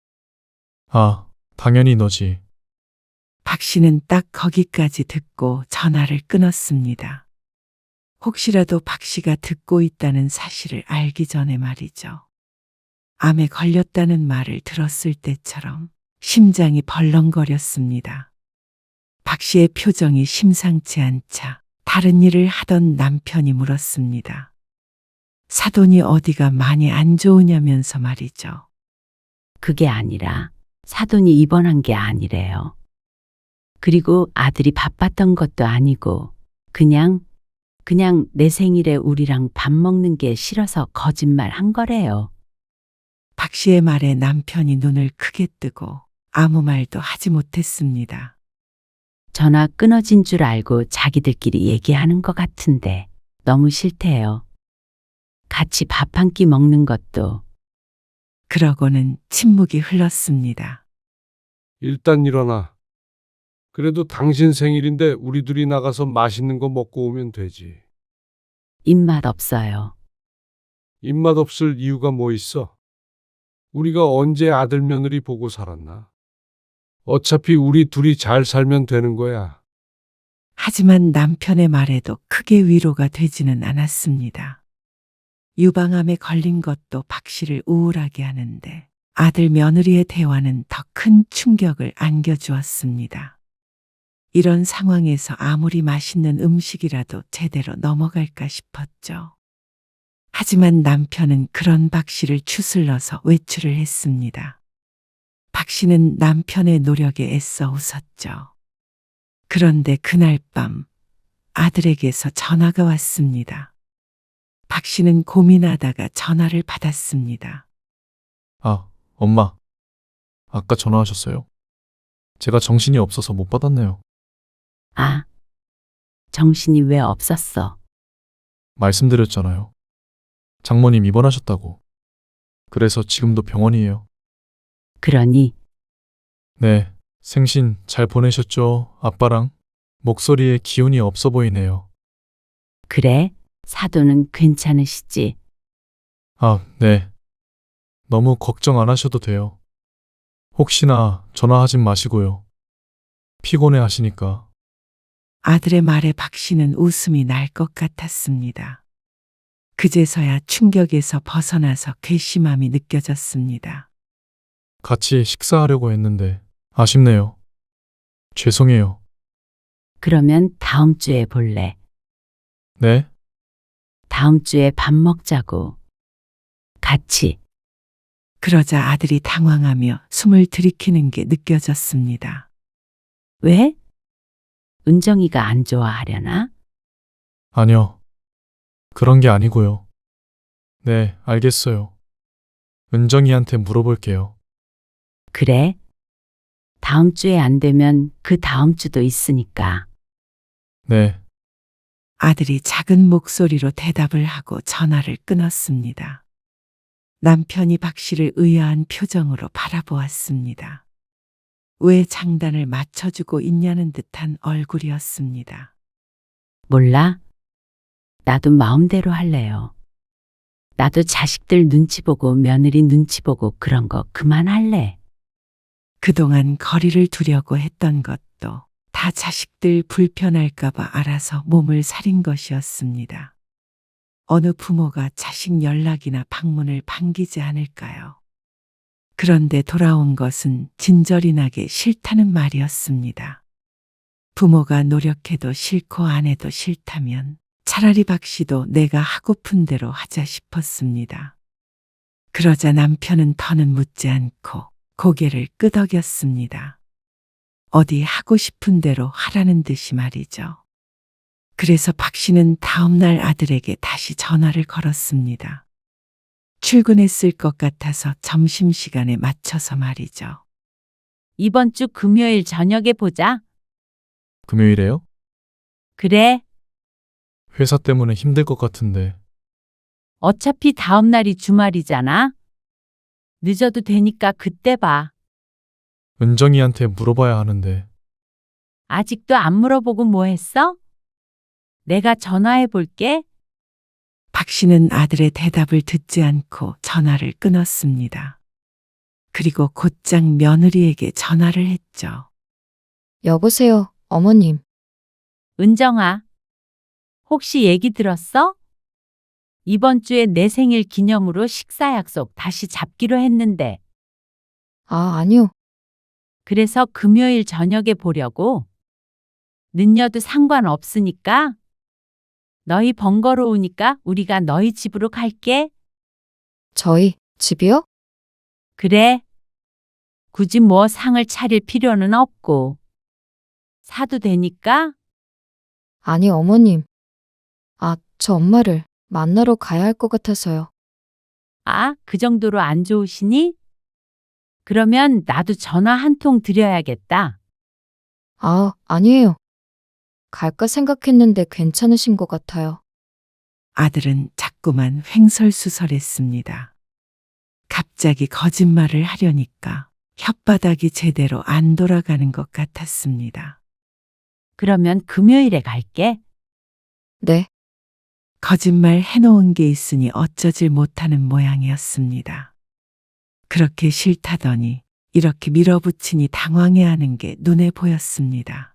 아, 당연히 너지. 박 씨는 딱 거기까지 듣고 전화를 끊었습니다. 혹시라도 박 씨가 듣고 있다는 사실을 알기 전에 말이죠. 암에 걸렸다는 말을 들었을 때처럼 심장이 벌렁거렸습니다. 박 씨의 표정이 심상치 않자 다른 일을 하던 남편이 물었습니다. 사돈이 어디가 많이 안 좋으냐면서 말이죠. 그게 아니라 사돈이 입원한 게 아니래요. 그리고 아들이 바빴던 것도 아니고 그냥 내 생일에 우리랑 밥 먹는 게 싫어서 거짓말 한 거래요. 박 씨의 말에 남편이 눈을 크게 뜨고 아무 말도 하지 못했습니다. 전화 끊어진 줄 알고 자기들끼리 얘기하는 것 같은데 너무 싫대요. 같이 밥 한 끼 먹는 것도. 그러고는 침묵이 흘렀습니다. 일단 일어나. 그래도 당신 생일인데 우리 둘이 나가서 맛있는 거 먹고 오면 되지. 입맛 없어요. 입맛 없을 이유가 뭐 있어? 우리가 언제 아들 며느리 보고 살았나? 어차피 우리 둘이 잘 살면 되는 거야. 하지만 남편의 말에도 크게 위로가 되지는 않았습니다. 유방암에 걸린 것도 박 씨를 우울하게 하는데 아들 며느리의 대화는 더 큰 충격을 안겨주었습니다. 이런 상황에서 아무리 맛있는 음식이라도 제대로 넘어갈까 싶었죠. 하지만 남편은 그런 박 씨를 추슬러서 외출을 했습니다. 박 씨는 남편의 노력에 애써 웃었죠. 그런데 그날 밤 아들에게서 전화가 왔습니다. 박 씨는 고민하다가 전화를 받았습니다. 아, 엄마. 아까 전화하셨어요? 제가 정신이 없어서 못 받았네요. 아, 정신이 왜 없었어? 말씀드렸잖아요. 장모님 입원하셨다고. 그래서 지금도 병원이에요. 그러니 네, 생신 잘 보내셨죠, 아빠랑? 목소리에 기운이 없어 보이네요. 그래? 사도는 괜찮으시지? 아, 네. 너무 걱정 안 하셔도 돼요. 혹시나 전화하진 마시고요. 피곤해 하시니까. 아들의 말에 박 씨는 웃음이 날 것 같았습니다. 그제서야 충격에서 벗어나서 괘씸함이 느껴졌습니다. 같이 식사하려고 했는데 아쉽네요. 죄송해요. 그러면 다음 주에 볼래? 네? 다음 주에 밥 먹자고. 같이. 그러자 아들이 당황하며 숨을 들이키는 게 느껴졌습니다. 왜? 은정이가 안 좋아하려나? 아니요. 그런 게 아니고요. 네, 알겠어요. 은정이한테 물어볼게요. 그래? 다음 주에 안 되면 그 다음 주도 있으니까. 네, 아들이 작은 목소리로 대답을 하고 전화를 끊었습니다. 남편이 박 씨를 의아한 표정으로 바라보았습니다. 왜 장단을 맞춰주고 있냐는 듯한 얼굴이었습니다. 몰라? 나도 마음대로 할래요. 나도 자식들 눈치 보고 며느리 눈치 보고 그런 거 그만할래. 그동안 거리를 두려고 했던 것도 다 자식들 불편할까봐 알아서 몸을 사린 것이었습니다. 어느 부모가 자식 연락이나 방문을 반기지 않을까요? 그런데 돌아온 것은 진절이 나게 싫다는 말이었습니다. 부모가 노력해도 싫고 안 해도 싫다면 차라리 박 씨도 내가 하고픈 대로 하자 싶었습니다. 그러자 남편은 더는 묻지 않고 고개를 끄덕였습니다. 어디 하고 싶은 대로 하라는 듯이 말이죠. 그래서 박 씨는 다음날 아들에게 다시 전화를 걸었습니다. 출근했을 것 같아서 점심시간에 맞춰서 말이죠. 이번 주 금요일 저녁에 보자. 금요일에요? 그래. 회사 때문에 힘들 것 같은데. 어차피 다음 날이 주말이잖아. 늦어도 되니까 그때 봐. 은정이한테 물어봐야 하는데. 아직도 안 물어보고 뭐 했어? 내가 전화해 볼게. 박 씨는 아들의 대답을 듣지 않고 전화를 끊었습니다. 그리고 곧장 며느리에게 전화를 했죠. 여보세요, 어머님. 은정아, 혹시 얘기 들었어? 이번 주에 내 생일 기념으로 식사 약속 다시 잡기로 했는데, 아, 아니요. 그래서 금요일 저녁에 보려고. 늦녀도 상관없으니까. 너희 번거로우니까 우리가 너희 집으로 갈게. 저희 집이요? 그래. 굳이 뭐 상을 차릴 필요는 없고. 사도 되니까. 아니, 어머님. 아, 저 엄마를 만나러 가야 할 것 같아서요. 아, 그 정도로 안 좋으시니? 그러면 나도 전화 한 통 드려야겠다. 아, 아니에요. 갈까 생각했는데 괜찮으신 것 같아요. 아들은 자꾸만 횡설수설했습니다. 갑자기 거짓말을 하려니까 혓바닥이 제대로 안 돌아가는 것 같았습니다. 그러면 금요일에 갈게. 네, 거짓말 해놓은 게 있으니 어쩌질 못하는 모양이었습니다. 그렇게 싫다더니 이렇게 밀어붙이니 당황해하는 게 눈에 보였습니다.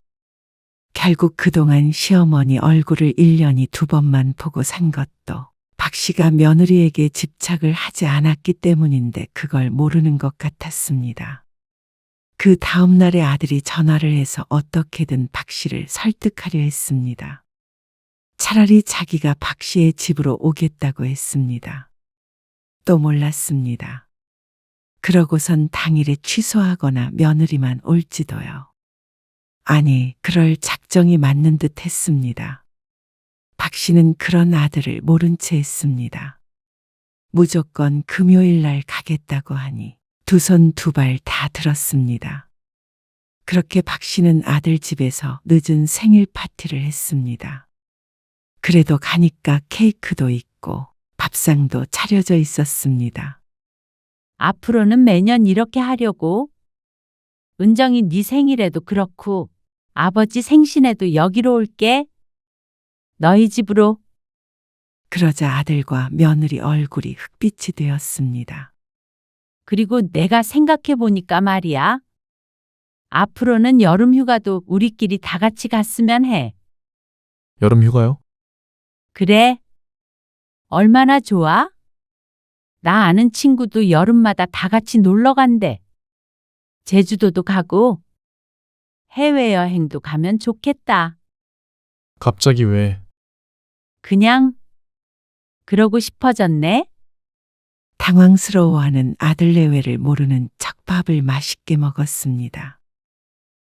결국 그동안 시어머니 얼굴을 1년이 2번만 보고 산 것도 박 씨가 며느리에게 집착을 하지 않았기 때문인데 그걸 모르는 것 같았습니다. 그 다음 날에 아들이 전화를 해서 어떻게든 박 씨를 설득하려 했습니다. 차라리 자기가 박 씨의 집으로 오겠다고 했습니다. 또 몰랐습니다. 그러고선 당일에 취소하거나 며느리만 올지도요. 아니, 그럴 작정이 맞는 듯 했습니다. 박 씨는 그런 아들을 모른 채 했습니다. 무조건 금요일 날 가겠다고 하니 두 손 두 발 다 들었습니다. 그렇게 박 씨는 아들 집에서 늦은 생일 파티를 했습니다. 그래도 가니까 케이크도 있고 밥상도 차려져 있었습니다. 앞으로는 매년 이렇게 하려고. 은정이 네 생일에도 그렇고 아버지 생신에도 여기로 올게. 너희 집으로. 그러자 아들과 며느리 얼굴이 흑빛이 되었습니다. 그리고 내가 생각해 보니까 말이야. 앞으로는 여름 휴가도 우리끼리 다 같이 갔으면 해. 여름 휴가요? 그래. 얼마나 좋아? 나 아는 친구도 여름마다 다 같이 놀러 간대. 제주도도 가고 해외여행도 가면 좋겠다. 갑자기 왜? 그냥 그러고 싶어졌네. 당황스러워하는 아들 내외를 모르는 척 밥을 맛있게 먹었습니다.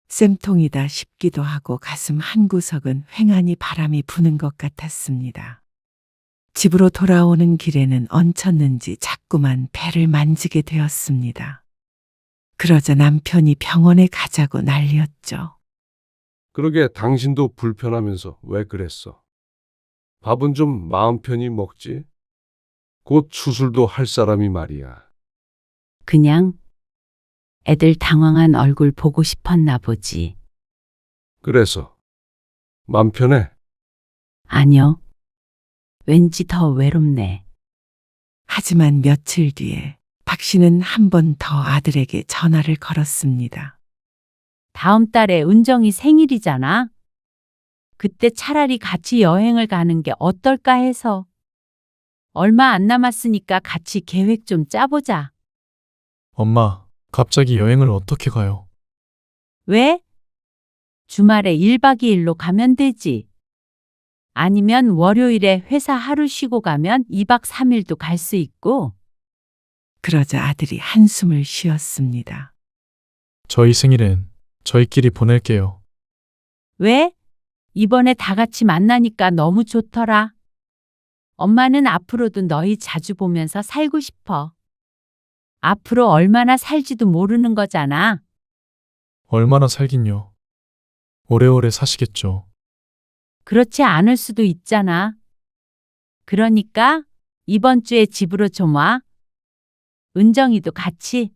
쌤통이다 싶기도 하고 가슴 한구석은 휑하니 바람이 부는 것 같았습니다. 집으로 돌아오는 길에는 얹혔는지 자꾸만 배를 만지게 되었습니다. 그러자 남편이 병원에 가자고 난리였죠. 그러게 당신도 불편하면서 왜 그랬어? 밥은 좀 마음 편히 먹지? 곧 수술도 할 사람이 말이야. 그냥 애들 당황한 얼굴 보고 싶었나 보지. 그래서 맘 편해? 아니요. 왠지 더 외롭네. 하지만 며칠 뒤에 박 씨는 한 번 더 아들에게 전화를 걸었습니다. 다음 달에 은정이 생일이잖아. 그때 차라리 같이 여행을 가는 게 어떨까 해서. 얼마 안 남았으니까 같이 계획 좀 짜보자. 엄마, 갑자기 여행을 어떻게 가요? 왜? 주말에 1박 2일로 가면 되지. 아니면 월요일에 회사 하루 쉬고 가면 2박 3일도 갈 수 있고. 그러자 아들이 한숨을 쉬었습니다. 저희 생일엔 저희끼리 보낼게요. 왜? 이번에 다 같이 만나니까 너무 좋더라. 엄마는 앞으로도 너희 자주 보면서 살고 싶어. 앞으로 얼마나 살지도 모르는 거잖아. 얼마나 살긴요. 오래오래 사시겠죠. 그렇지 않을 수도 있잖아. 그러니까 이번 주에 집으로 좀 와. 은정이도 같이.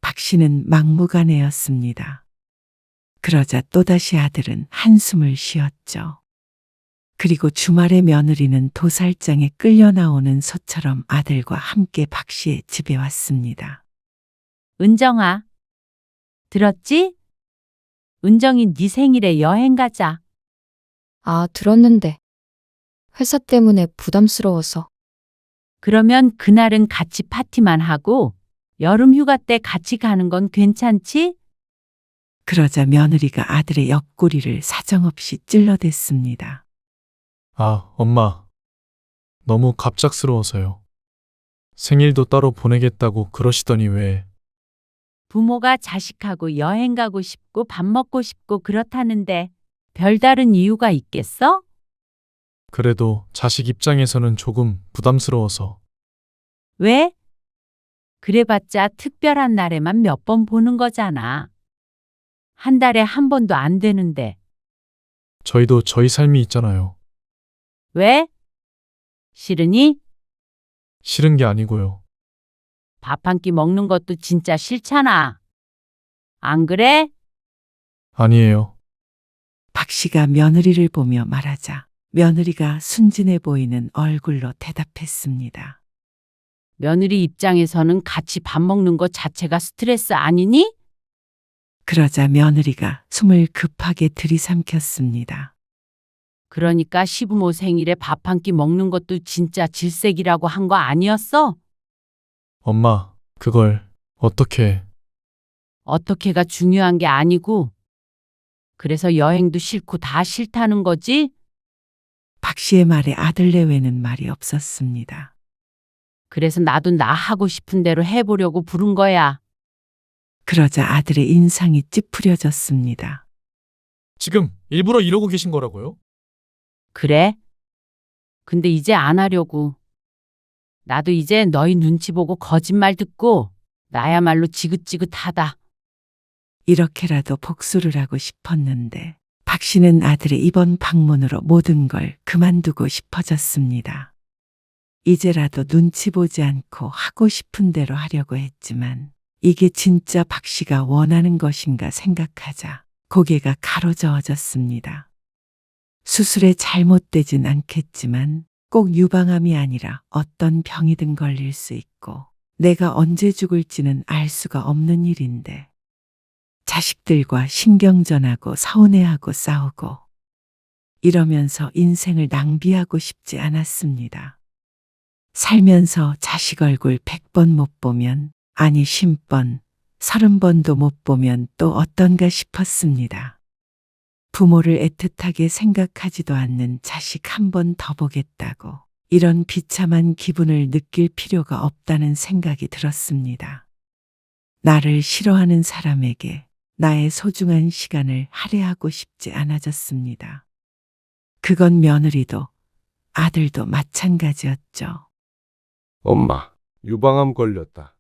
박 씨는 막무가내였습니다. 그러자 또다시 아들은 한숨을 쉬었죠. 그리고 주말에 며느리는 도살장에 끌려 나오는 소처럼 아들과 함께 박 씨의 집에 왔습니다. 은정아. 들었지? 은정이 네 생일에 여행 가자. 아, 들었는데. 회사 때문에 부담스러워서. 그러면 그날은 같이 파티만 하고 여름 휴가 때 같이 가는 건 괜찮지? 그러자 며느리가 아들의 옆구리를 사정없이 찔러댔습니다. 아, 엄마. 너무 갑작스러워서요. 생일도 따로 보내겠다고 그러시더니 왜? 부모가 자식하고 여행 가고 싶고 밥 먹고 싶고 그렇다는데 별다른 이유가 있겠어? 그래도 자식 입장에서는 조금 부담스러워서. 왜? 그래봤자 특별한 날에만 몇 번 보는 거잖아. 한 달에 한 번도 안 되는데. 저희도 저희 삶이 있잖아요. 왜? 싫으니? 싫은 게 아니고요. 밥 한 끼 먹는 것도 진짜 싫잖아. 안 그래? 아니에요. 박 씨가 며느리를 보며 말하자 며느리가 순진해 보이는 얼굴로 대답했습니다. 며느리 입장에서는 같이 밥 먹는 것 자체가 스트레스 아니니? 그러자 며느리가 숨을 급하게 들이삼켰습니다. 그러니까 시부모 생일에 밥 한 끼 먹는 것도 진짜 질색이라고 한 거 아니었어? 엄마, 그걸 어떻게... 어떻게가 중요한 게 아니고 그래서 여행도 싫고 다 싫다는 거지? 박 씨의 말에 아들 내외는 말이 없었습니다. 그래서 나도 나 하고 싶은 대로 해보려고 부른 거야. 그러자 아들의 인상이 찌푸려졌습니다. 지금 일부러 이러고 계신 거라고요? 그래? 근데 이제 안 하려고. 나도 이제 너희 눈치 보고 거짓말 듣고 나야말로 지긋지긋하다. 이렇게라도 복수를 하고 싶었는데 박 씨는 아들의 이번 방문으로 모든 걸 그만두고 싶어졌습니다. 이제라도 눈치 보지 않고 하고 싶은 대로 하려고 했지만 이게 진짜 박 씨가 원하는 것인가 생각하자 고개가 가로저어졌습니다. 수술에 잘못되진 않겠지만 꼭 유방암이 아니라 어떤 병이든 걸릴 수 있고 내가 언제 죽을지는 알 수가 없는 일인데 자식들과 신경전하고 서운해하고 싸우고 이러면서 인생을 낭비하고 싶지 않았습니다. 살면서 자식 얼굴 100번 못 보면, 아니 50번, 30번도 못 보면 또 어떤가 싶었습니다. 부모를 애틋하게 생각하지도 않는 자식 한 번 더 보겠다고 이런 비참한 기분을 느낄 필요가 없다는 생각이 들었습니다. 나를 싫어하는 사람에게 나의 소중한 시간을 할애하고 싶지 않아졌습니다. 그건 며느리도 아들도 마찬가지였죠. 엄마, 유방암 걸렸다.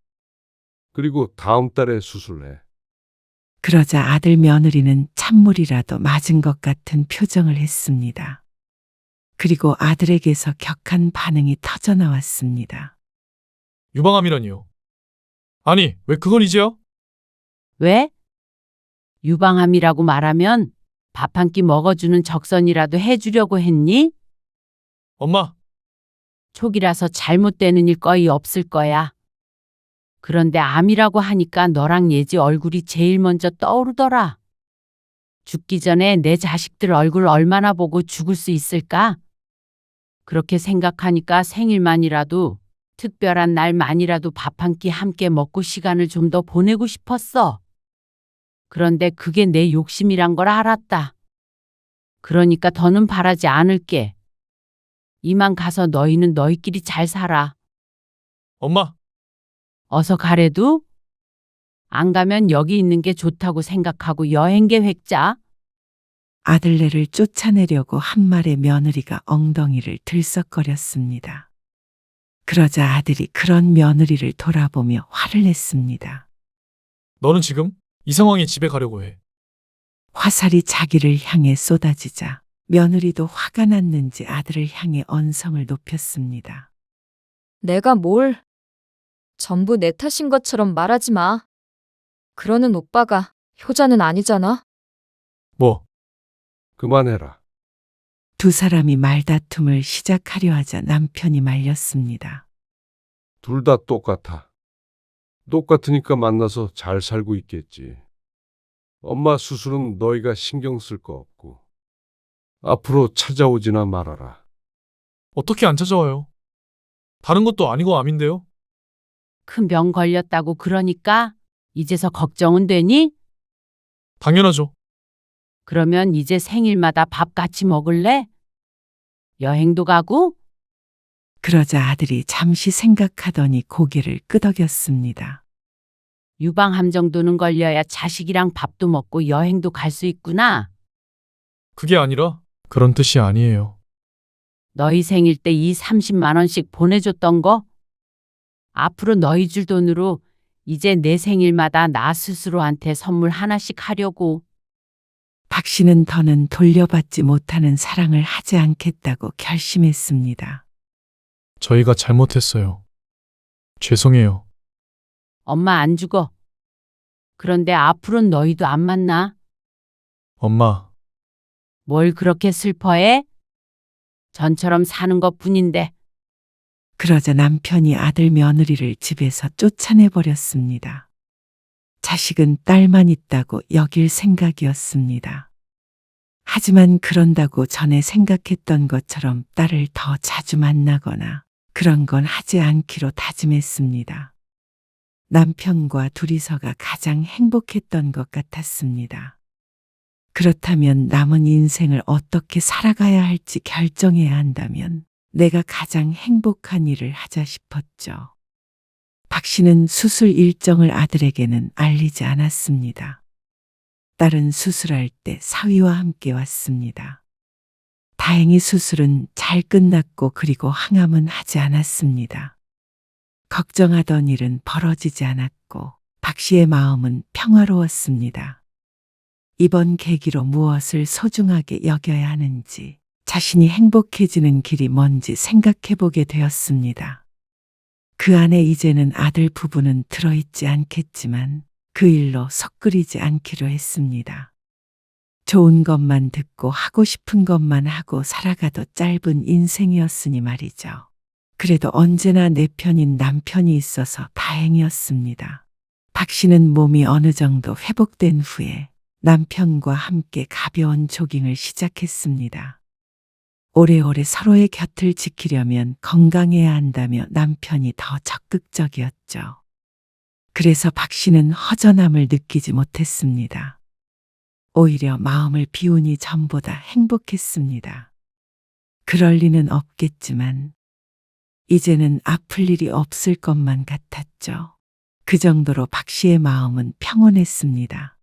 그리고 다음 달에 수술해. 그러자 아들 며느리는 찬물이라도 맞은 것 같은 표정을 했습니다. 그리고 아들에게서 격한 반응이 터져나왔습니다. 유방암이라니요. 아니, 왜 그건 이제야? 왜? 유방암이라고 말하면 밥 한 끼 먹어주는 적선이라도 해주려고 했니? 엄마, 촉이라서 잘못되는 일 거의 없을 거야. 그런데 암이라고 하니까 너랑 예지 얼굴이 제일 먼저 떠오르더라. 죽기 전에 내 자식들 얼굴 얼마나 보고 죽을 수 있을까? 그렇게 생각하니까 생일만이라도 특별한 날만이라도 밥 한 끼 함께 먹고 시간을 좀 더 보내고 싶었어. 그런데 그게 내 욕심이란 걸 알았다. 그러니까 더는 바라지 않을게. 이만 가서 너희는 너희끼리 잘 살아. 엄마, 어서 가래도? 안 가면 여기 있는 게 좋다고 생각하고 여행 계획 짜. 아들네를 쫓아내려고 한 말의 며느리가 엉덩이를 들썩거렸습니다. 그러자 아들이 그런 며느리를 돌아보며 화를 냈습니다. 너는 지금 이 상황에 집에 가려고 해. 화살이 자기를 향해 쏟아지자 며느리도 화가 났는지 아들을 향해 언성을 높였습니다. 내가 뭘? 전부 내 탓인 것처럼 말하지 마. 그러는 오빠가 효자는 아니잖아. 뭐, 그만해라. 두 사람이 말다툼을 시작하려 하자 남편이 말렸습니다. 둘 다 똑같아. 똑같으니까 만나서 잘 살고 있겠지. 엄마 수술은 너희가 신경 쓸 거 없고 앞으로 찾아오지나 말아라. 어떻게 안 찾아와요? 다른 것도 아니고 암인데요? 큰 병 걸렸다고 그러니까 이제서 걱정은 되니? 당연하죠. 그러면 이제 생일마다 밥 같이 먹을래? 여행도 가고? 그러자 아들이 잠시 생각하더니 고개를 끄덕였습니다. 유방암 정도는 걸려야 자식이랑 밥도 먹고 여행도 갈 수 있구나. 그게 아니라 그런 뜻이 아니에요. 너희 생일 때 이 30만 원씩 보내줬던 거? 앞으로 너희 줄 돈으로 이제 내 생일마다 나 스스로한테 선물 하나씩 하려고. 박 씨는 더는 돌려받지 못하는 사랑을 하지 않겠다고 결심했습니다. 저희가 잘못했어요. 죄송해요. 엄마 안 죽어. 그런데 앞으로는 너희도 안 만나. 엄마, 뭘 그렇게 슬퍼해? 전처럼 사는 것뿐인데. 그러자 남편이 아들 며느리를 집에서 쫓아내버렸습니다. 자식은 딸만 있다고 여길 생각이었습니다. 하지만 그런다고 전에 생각했던 것처럼 딸을 더 자주 만나거나 그런 건 하지 않기로 다짐했습니다. 남편과 둘이서가 가장 행복했던 것 같았습니다. 그렇다면 남은 인생을 어떻게 살아가야 할지 결정해야 한다면 내가 가장 행복한 일을 하자 싶었죠. 박 씨는 수술 일정을 아들에게는 알리지 않았습니다. 딸은 수술할 때 사위와 함께 왔습니다. 다행히 수술은 잘 끝났고 그리고 항암은 하지 않았습니다. 걱정하던 일은 벌어지지 않았고 박 씨의 마음은 평화로웠습니다. 이번 계기로 무엇을 소중하게 여겨야 하는지, 자신이 행복해지는 길이 뭔지 생각해 보게 되었습니다. 그 안에 이제는 아들 부부는 들어있지 않겠지만 그 일로 섞으리지 않기로 했습니다. 좋은 것만 듣고 하고 싶은 것만 하고 살아가도 짧은 인생이었으니 말이죠. 그래도 언제나 내 편인 남편이 있어서 다행이었습니다. 박 씨는 몸이 어느 정도 회복된 후에 남편과 함께 가벼운 조깅을 시작했습니다. 오래오래 서로의 곁을 지키려면 건강해야 한다며 남편이 더 적극적이었죠. 그래서 박 씨는 허전함을 느끼지 못했습니다. 오히려 마음을 비우니 전보다 행복했습니다. 그럴 리는 없겠지만 이제는 아플 일이 없을 것만 같았죠. 그 정도로 박 씨의 마음은 평온했습니다.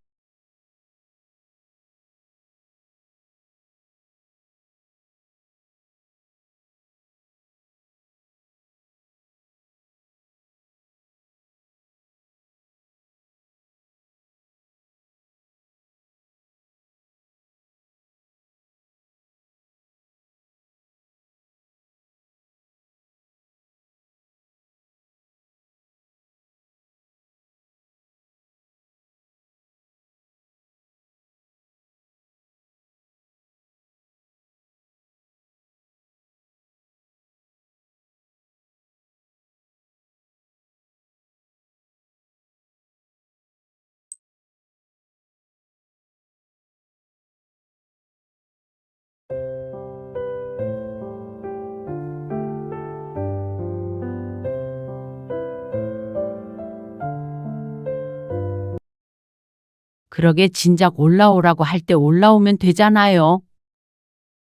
그러게 진작 올라오라고 할 때 올라오면 되잖아요.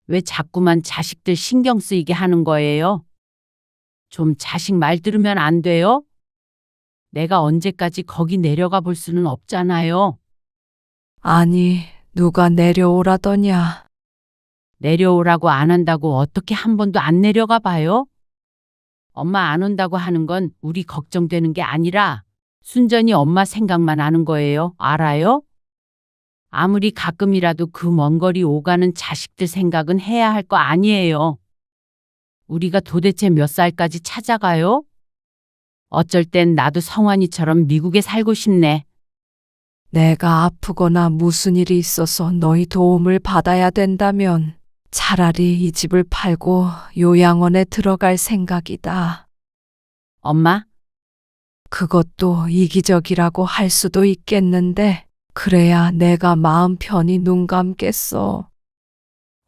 왜 자꾸만 자식들 신경 쓰이게 하는 거예요? 좀 자식 말 들으면 안 돼요? 내가 언제까지 거기 내려가 볼 수는 없잖아요. 아니, 누가 내려오라더냐. 내려오라고 안 한다고 어떻게 한 번도 안 내려가 봐요? 엄마 안 온다고 하는 건 우리 걱정되는 게 아니라 순전히 엄마 생각만 하는 거예요. 알아요? 아무리 가끔이라도 그 먼 거리 오가는 자식들 생각은 해야 할 거 아니에요. 우리가 도대체 몇 살까지 찾아가요? 어쩔 땐 나도 성환이처럼 미국에 살고 싶네. 내가 아프거나 무슨 일이 있어서 너희 도움을 받아야 된다면 차라리 이 집을 팔고 요양원에 들어갈 생각이다. 엄마? 그것도 이기적이라고 할 수도 있겠는데 그래야 내가 마음 편히 눈 감겠어.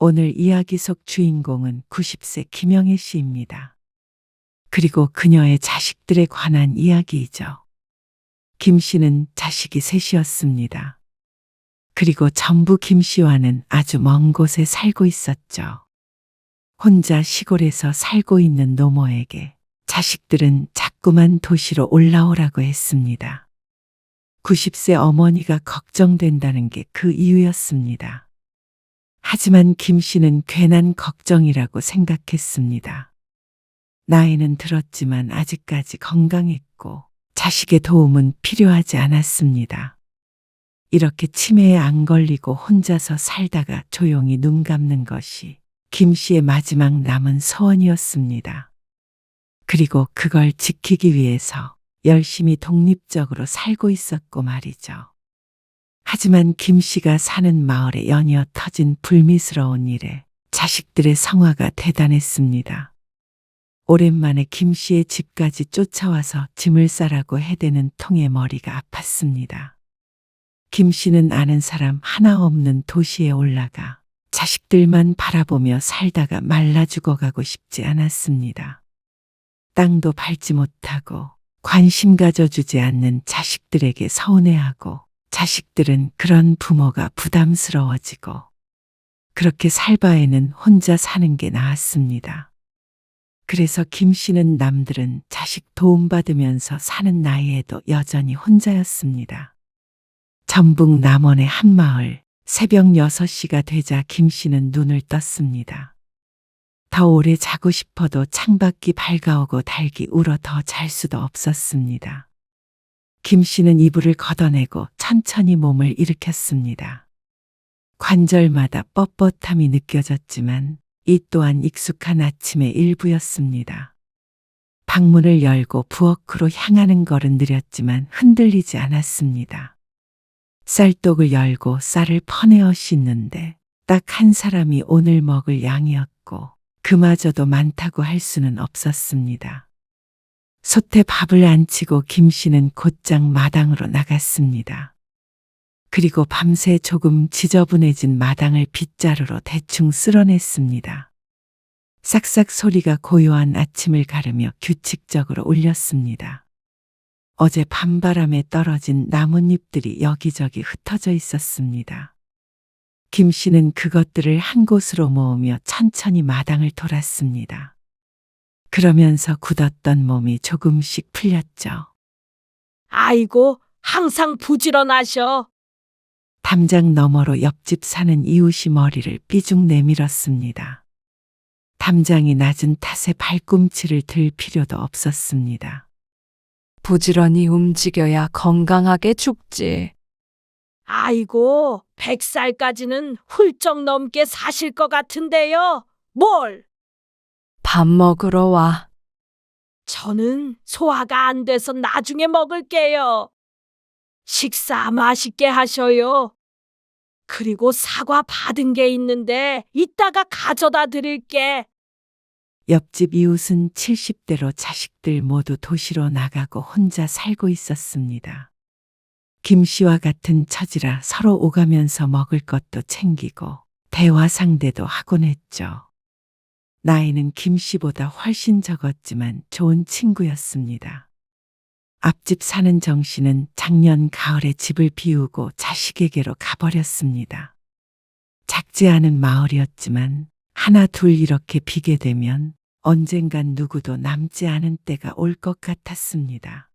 오늘 이야기 속 주인공은 90세 김영애 씨입니다. 그리고 그녀의 자식들에 관한 이야기이죠. 김 씨는 자식이 셋이었습니다. 그리고 전부 김 씨와는 아주 먼 곳에 살고 있었죠. 혼자 시골에서 살고 있는 노모에게 자식들은 자꾸만 도시로 올라오라고 했습니다. 90세 어머니가 걱정된다는 게 그 이유였습니다. 하지만 김 씨는 괜한 걱정이라고 생각했습니다. 나이는 들었지만 아직까지 건강했고 자식의 도움은 필요하지 않았습니다. 이렇게 치매에 안 걸리고 혼자서 살다가 조용히 눈 감는 것이 김 씨의 마지막 남은 소원이었습니다. 그리고 그걸 지키기 위해서 열심히 독립적으로 살고 있었고 말이죠. 하지만 김 씨가 사는 마을에 연이어 터진 불미스러운 일에 자식들의 성화가 대단했습니다. 오랜만에 김 씨의 집까지 쫓아와서 짐을 싸라고 해대는 통에 머리가 아팠습니다. 김 씨는 아는 사람 하나 없는 도시에 올라가 자식들만 바라보며 살다가 말라 죽어가고 싶지 않았습니다. 땅도 밟지 못하고 관심 가져주지 않는 자식들에게 서운해하고 자식들은 그런 부모가 부담스러워지고 그렇게 살 바에는 혼자 사는 게 나았습니다. 그래서 김 씨는 남들은 자식 도움받으면서 사는 나이에도 여전히 혼자였습니다. 전북 남원의 한 마을, 새벽 6시가 되자 김 씨는 눈을 떴습니다. 더 오래 자고 싶어도 창밖이 밝아오고 닭이 울어 더 잘 수도 없었습니다. 김 씨는 이불을 걷어내고 천천히 몸을 일으켰습니다. 관절마다 뻣뻣함이 느껴졌지만 이 또한 익숙한 아침의 일부였습니다. 방문을 열고 부엌으로 향하는 걸은 느렸지만 흔들리지 않았습니다. 쌀독을 열고 쌀을 퍼내어 씻는데 딱 한 사람이 오늘 먹을 양이었고 그마저도 많다고 할 수는 없었습니다. 솥에 밥을 안 치고 김 씨는 곧장 마당으로 나갔습니다. 그리고 밤새 조금 지저분해진 마당을 빗자루로 대충 쓸어냈습니다. 싹싹 소리가 고요한 아침을 가르며 규칙적으로 울렸습니다. 어제 밤바람에 떨어진 나뭇잎들이 여기저기 흩어져 있었습니다. 김 씨는 그것들을 한 곳으로 모으며 천천히 마당을 돌았습니다. 그러면서 굳었던 몸이 조금씩 풀렸죠. 아이고, 항상 부지런하셔. 담장 너머로 옆집 사는 이웃이 머리를 삐죽 내밀었습니다. 담장이 낮은 탓에 발꿈치를 들 필요도 없었습니다. 부지런히 움직여야 건강하게 죽지. 아이고, 100살까지는 훌쩍 넘게 사실 것 같은데요. 뭘? 밥 먹으러 와. 저는 소화가 안 돼서 나중에 먹을게요. 식사 맛있게 하셔요. 그리고 사과 받은 게 있는데 이따가 가져다 드릴게. 옆집 이웃은 70대로 자식들 모두 도시로 나가고 혼자 살고 있었습니다. 김 씨와 같은 처지라 서로 오가면서 먹을 것도 챙기고 대화 상대도 하곤 했죠. 나이는 김 씨보다 훨씬 적었지만 좋은 친구였습니다. 앞집 사는 정 씨는 작년 가을에 집을 비우고 자식에게로 가버렸습니다. 작지 않은 마을이었지만 하나 둘 이렇게 비게 되면 언젠간 누구도 남지 않은 때가 올 것 같았습니다.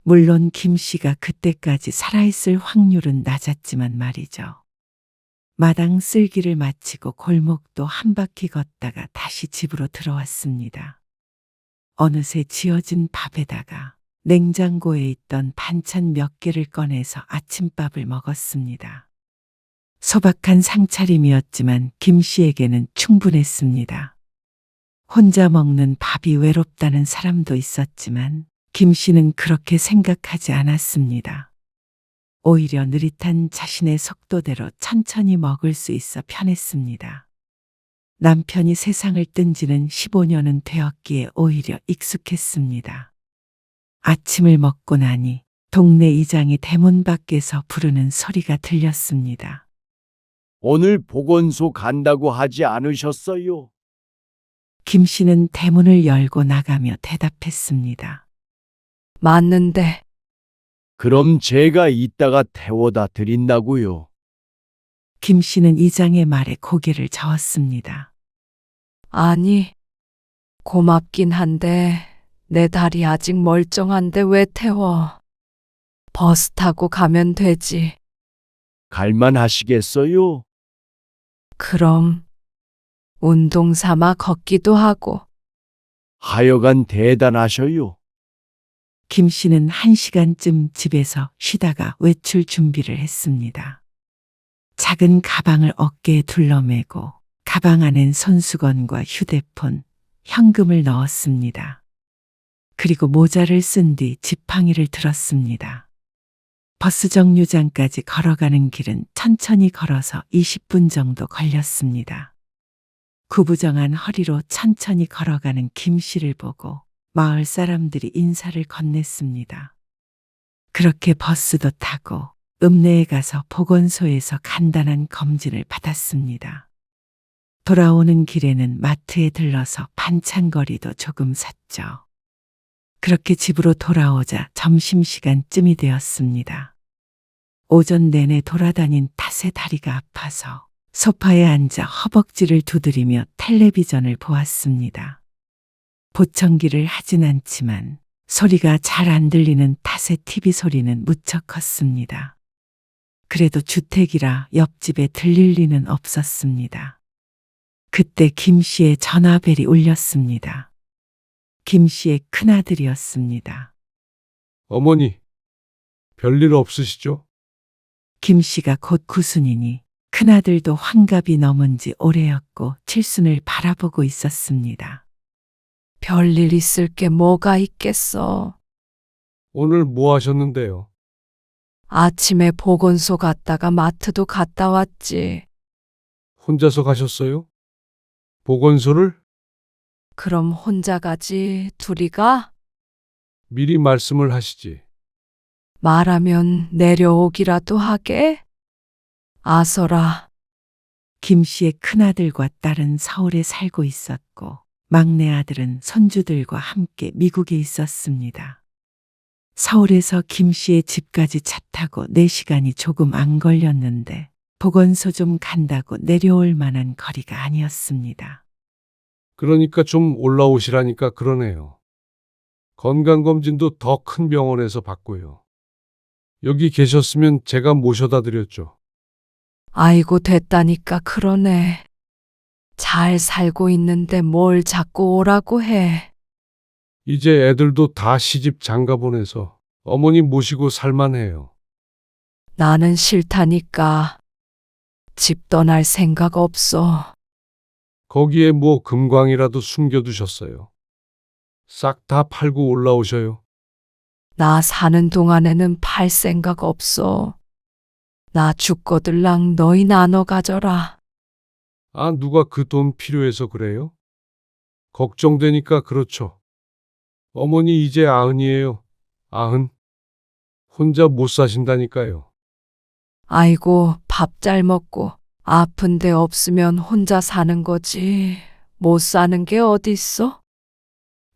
물론 김 씨가 그때까지 살아있을 확률은 낮았지만 말이죠. 마당 쓸기를 마치고 골목도 한 바퀴 걷다가 다시 집으로 들어왔습니다. 어느새 지어진 밥에다가 냉장고에 있던 반찬 몇 개를 꺼내서 아침밥을 먹었습니다. 소박한 상차림이었지만 김 씨에게는 충분했습니다. 혼자 먹는 밥이 외롭다는 사람도 있었지만 김 씨는 그렇게 생각하지 않았습니다. 오히려 느릿한 자신의 속도대로 천천히 먹을 수 있어 편했습니다. 남편이 세상을 뜬 지는 15년은 되었기에 오히려 익숙했습니다. 아침을 먹고 나니 동네 이장이 대문 밖에서 부르는 소리가 들렸습니다. 오늘 보건소 간다고 하지 않으셨어요? 김 씨는 대문을 열고 나가며 대답했습니다. 맞는데. 그럼 제가 이따가 태워다 드린다고요. 김 씨는 이장의 말에 고개를 저었습니다. 아니, 고맙긴 한데 내 다리 아직 멀쩡한데 왜 태워? 버스 타고 가면 되지. 갈만 하시겠어요? 그럼 운동 삼아 걷기도 하고. 하여간 대단하셔요. 김 씨는 1시간쯤 집에서 쉬다가 외출 준비를 했습니다. 작은 가방을 어깨에 둘러매고 가방 안엔 손수건과 휴대폰, 현금을 넣었습니다. 그리고 모자를 쓴 뒤 지팡이를 들었습니다. 버스 정류장까지 걸어가는 길은 천천히 걸어서 20분 정도 걸렸습니다. 구부정한 허리로 천천히 걸어가는 김 씨를 보고 마을 사람들이 인사를 건넸습니다. 그렇게 버스도 타고 읍내에 가서 보건소에서 간단한 검진을 받았습니다. 돌아오는 길에는 마트에 들러서 반찬거리도 조금 샀죠. 그렇게 집으로 돌아오자 점심시간쯤이 되었습니다. 오전 내내 돌아다닌 탓에 다리가 아파서 소파에 앉아 허벅지를 두드리며 텔레비전을 보았습니다. 보청기를 하진 않지만 소리가 잘 안 들리는 탓에 TV 소리는 무척 컸습니다. 그래도 주택이라 옆집에 들릴 리는 없었습니다. 그때 김 씨의 전화벨이 울렸습니다. 김 씨의 큰아들이었습니다. 어머니, 별일 없으시죠? 김 씨가 곧 구순이니 큰아들도 환갑이 넘은 지 오래였고 칠순을 바라보고 있었습니다. 별일 있을 게 뭐가 있겠어. 오늘 뭐 하셨는데요? 아침에 보건소 갔다가 마트도 갔다 왔지. 혼자서 가셨어요? 보건소를? 그럼 혼자 가지, 둘이 가? 미리 말씀을 하시지. 말하면 내려오기라도 하게? 아서라. 김 씨의 큰아들과 딸은 서울에 살고 있었고 막내 아들은 손주들과 함께 미국에 있었습니다. 서울에서 김 씨의 집까지 차 타고 4시간이 조금 안 걸렸는데 보건소 좀 간다고 내려올 만한 거리가 아니었습니다. 그러니까 좀 올라오시라니까 그러네요. 건강검진도 더 큰 병원에서 받고요. 여기 계셨으면 제가 모셔다 드렸죠. 아이고 됐다니까 그러네. 잘 살고 있는데 뭘 자꾸 오라고 해. 이제 애들도 다 시집 장가 보내서 어머니 모시고 살만해요. 나는 싫다니까. 집 떠날 생각 없어. 거기에 뭐 금광이라도 숨겨두셨어요. 싹 다 팔고 올라오셔요. 나 사는 동안에는 팔 생각 없어. 나 죽거들랑 너희 나눠 가져라. 아, 누가 그 돈 필요해서 그래요? 걱정되니까 그렇죠. 어머니 이제 90이에요. 90. 혼자 못 사신다니까요. 아이고 밥 잘 먹고 아픈 데 없으면 혼자 사는 거지. 못 사는 게 어딨어?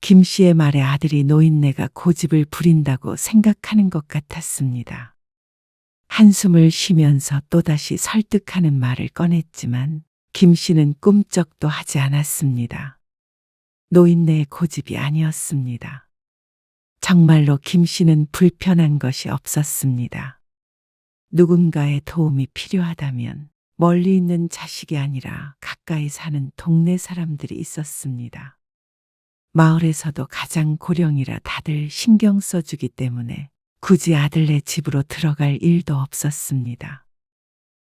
김 씨의 말에 아들이 노인네가 고집을 부린다고 생각하는 것 같았습니다. 한숨을 쉬면서 또다시 설득하는 말을 꺼냈지만 김 씨는 꿈쩍도 하지 않았습니다. 노인네의 고집이 아니었습니다. 정말로 김 씨는 불편한 것이 없었습니다. 누군가의 도움이 필요하다면 멀리 있는 자식이 아니라 가까이 사는 동네 사람들이 있었습니다. 마을에서도 가장 고령이라 다들 신경 써주기 때문에 굳이 아들네 집으로 들어갈 일도 없었습니다.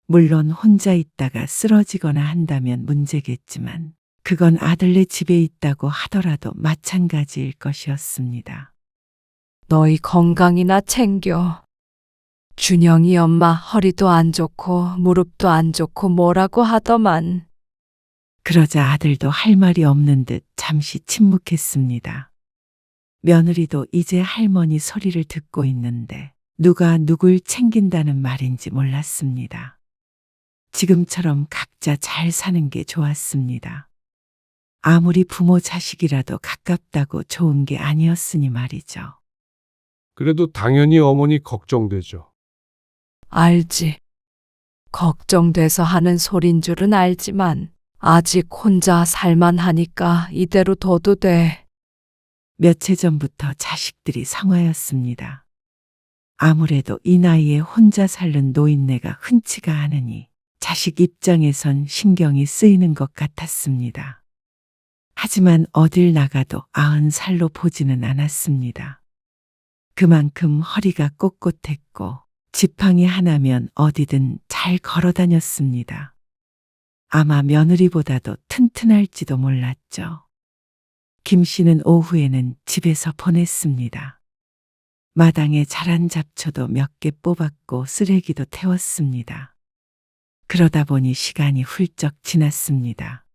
물론 혼자 있다가 쓰러지거나 한다면 문제겠지만 그건 아들네 집에 있다고 하더라도 마찬가지일 것이었습니다. 너희 건강이나 챙겨. 준영이 엄마 허리도 안 좋고 무릎도 안 좋고 뭐라고 하더만. 그러자 아들도 할 말이 없는 듯 잠시 침묵했습니다. 며느리도 이제 할머니 소리를 듣고 있는데 누가 누굴 챙긴다는 말인지 몰랐습니다. 지금처럼 각자 잘 사는 게 좋았습니다. 아무리 부모 자식이라도 가깝다고 좋은 게 아니었으니 말이죠. 그래도 당연히 어머니 걱정되죠. 알지. 걱정돼서 하는 소린 줄은 알지만 아직 혼자 살만하니까 이대로 둬도 돼. 며칠 전부터 자식들이 성화였습니다. 아무래도 이 나이에 혼자 살는 노인네가 흔치가 않으니 자식 입장에선 신경이 쓰이는 것 같았습니다. 하지만 어딜 나가도 90살로 보지는 않았습니다. 그만큼 허리가 꼿꼿했고 지팡이 하나면 어디든 잘 걸어 다녔습니다. 아마 며느리보다도 튼튼할지도 몰랐죠. 김 씨는 오후에는 집에서 보냈습니다. 마당에 자란 잡초도 몇 개 뽑았고 쓰레기도 태웠습니다. 그러다 보니 시간이 훌쩍 지났습니다.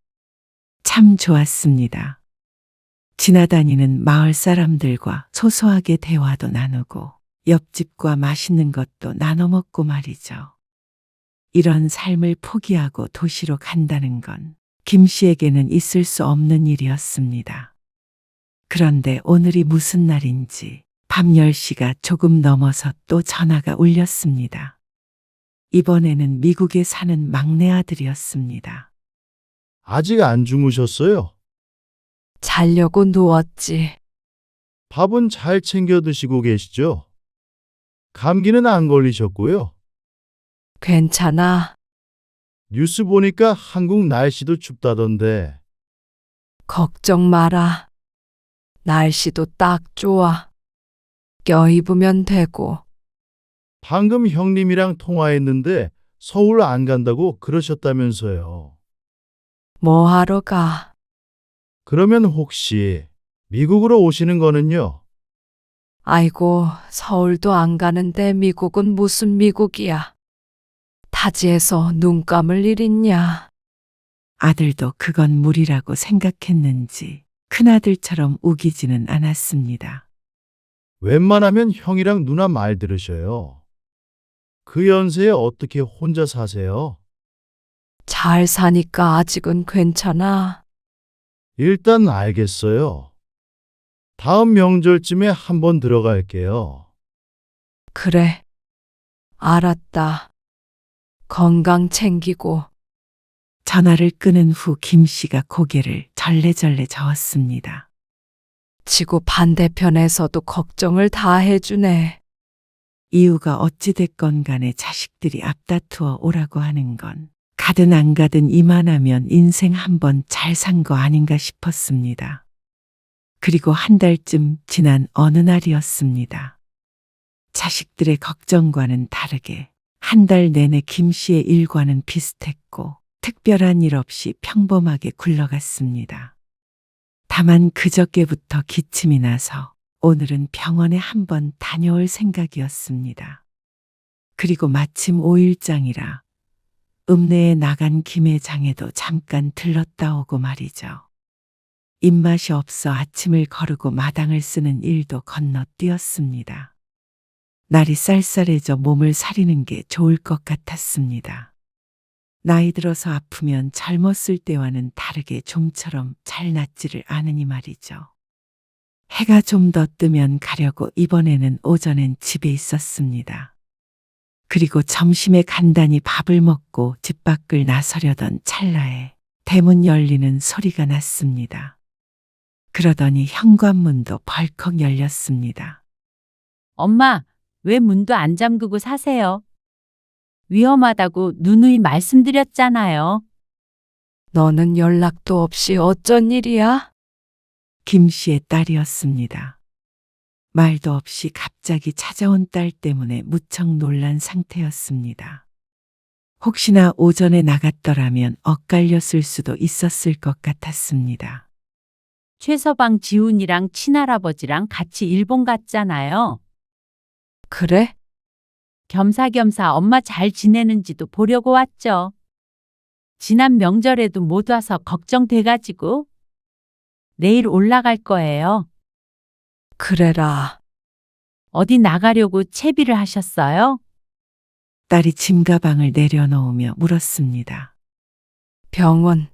참 좋았습니다. 지나다니는 마을 사람들과 소소하게 대화도 나누고 옆집과 맛있는 것도 나눠 먹고 말이죠. 이런 삶을 포기하고 도시로 간다는 건 김 씨에게는 있을 수 없는 일이었습니다. 그런데 오늘이 무슨 날인지 밤 10시가 조금 넘어서 또 전화가 울렸습니다. 이번에는 미국에 사는 막내 아들이었습니다. 아직 안 주무셨어요? 자려고 누웠지. 밥은 잘 챙겨 드시고 계시죠? 감기는 안 걸리셨고요. 괜찮아. 뉴스 보니까 한국 날씨도 춥다던데. 걱정 마라. 날씨도 딱 좋아. 껴입으면 되고. 방금 형님이랑 통화했는데 서울 안 간다고 그러셨다면서요. 뭐 하러 가? 그러면 혹시 미국으로 오시는 거는요? 아이고, 서울도 안 가는데 미국은 무슨 미국이야. 타지에서 눈 감을 일 있냐? 아들도 그건 무리라고 생각했는지 큰아들처럼 우기지는 않았습니다. 웬만하면 형이랑 누나 말 들으셔요. 그 연세에 어떻게 혼자 사세요? 잘 사니까 아직은 괜찮아. 일단 알겠어요. 다음 명절쯤에 한번 들어갈게요. 그래. 알았다. 건강 챙기고. 전화를 끊은 후 김 씨가 고개를 절레절레 저었습니다. 지구 반대편에서도 걱정을 다 해주네. 이유가 어찌됐건 간에 자식들이 앞다투어 오라고 하는 건 가든 안 가든 이만하면 인생 한번 잘 산 거 아닌가 싶었습니다. 그리고 한 달쯤 지난 어느 날이었습니다. 자식들의 걱정과는 다르게 한 달 내내 김 씨의 일과는 비슷했고 특별한 일 없이 평범하게 굴러갔습니다. 다만 그저께부터 기침이 나서 오늘은 병원에 한번 다녀올 생각이었습니다. 그리고 마침 5일장이라 읍내에 나간 김 회장에도 잠깐 들렀다 오고 말이죠. 입맛이 없어 아침을 거르고 마당을 쓰는 일도 건너뛰었습니다. 날이 쌀쌀해져 몸을 사리는 게 좋을 것 같았습니다. 나이 들어서 아프면 젊었을 때와는 다르게 좀처럼 잘 낫지를 않으니 말이죠. 해가 좀 더 뜨면 가려고 이번에는 오전엔 집에 있었습니다. 그리고 점심에 간단히 밥을 먹고 집 밖을 나서려던 찰나에 대문 열리는 소리가 났습니다. 그러더니 현관문도 벌컥 열렸습니다. 엄마, 왜 문도 안 잠그고 사세요? 위험하다고 누누이 말씀드렸잖아요. 너는 연락도 없이 어쩐 일이야? 김 씨의 딸이었습니다. 말도 없이 갑자기 찾아온 딸 때문에 무척 놀란 상태였습니다. 혹시나 오전에 나갔더라면 엇갈렸을 수도 있었을 것 같았습니다. 최서방 지훈이랑 친할아버지랑 같이 일본 갔잖아요. 그래? 겸사겸사 엄마 잘 지내는지도 보려고 왔죠. 지난 명절에도 못 와서 걱정돼가지고 내일 올라갈 거예요. 그래라. 어디 나가려고 채비를 하셨어요? 딸이 짐가방을 내려놓으며 물었습니다. 병원.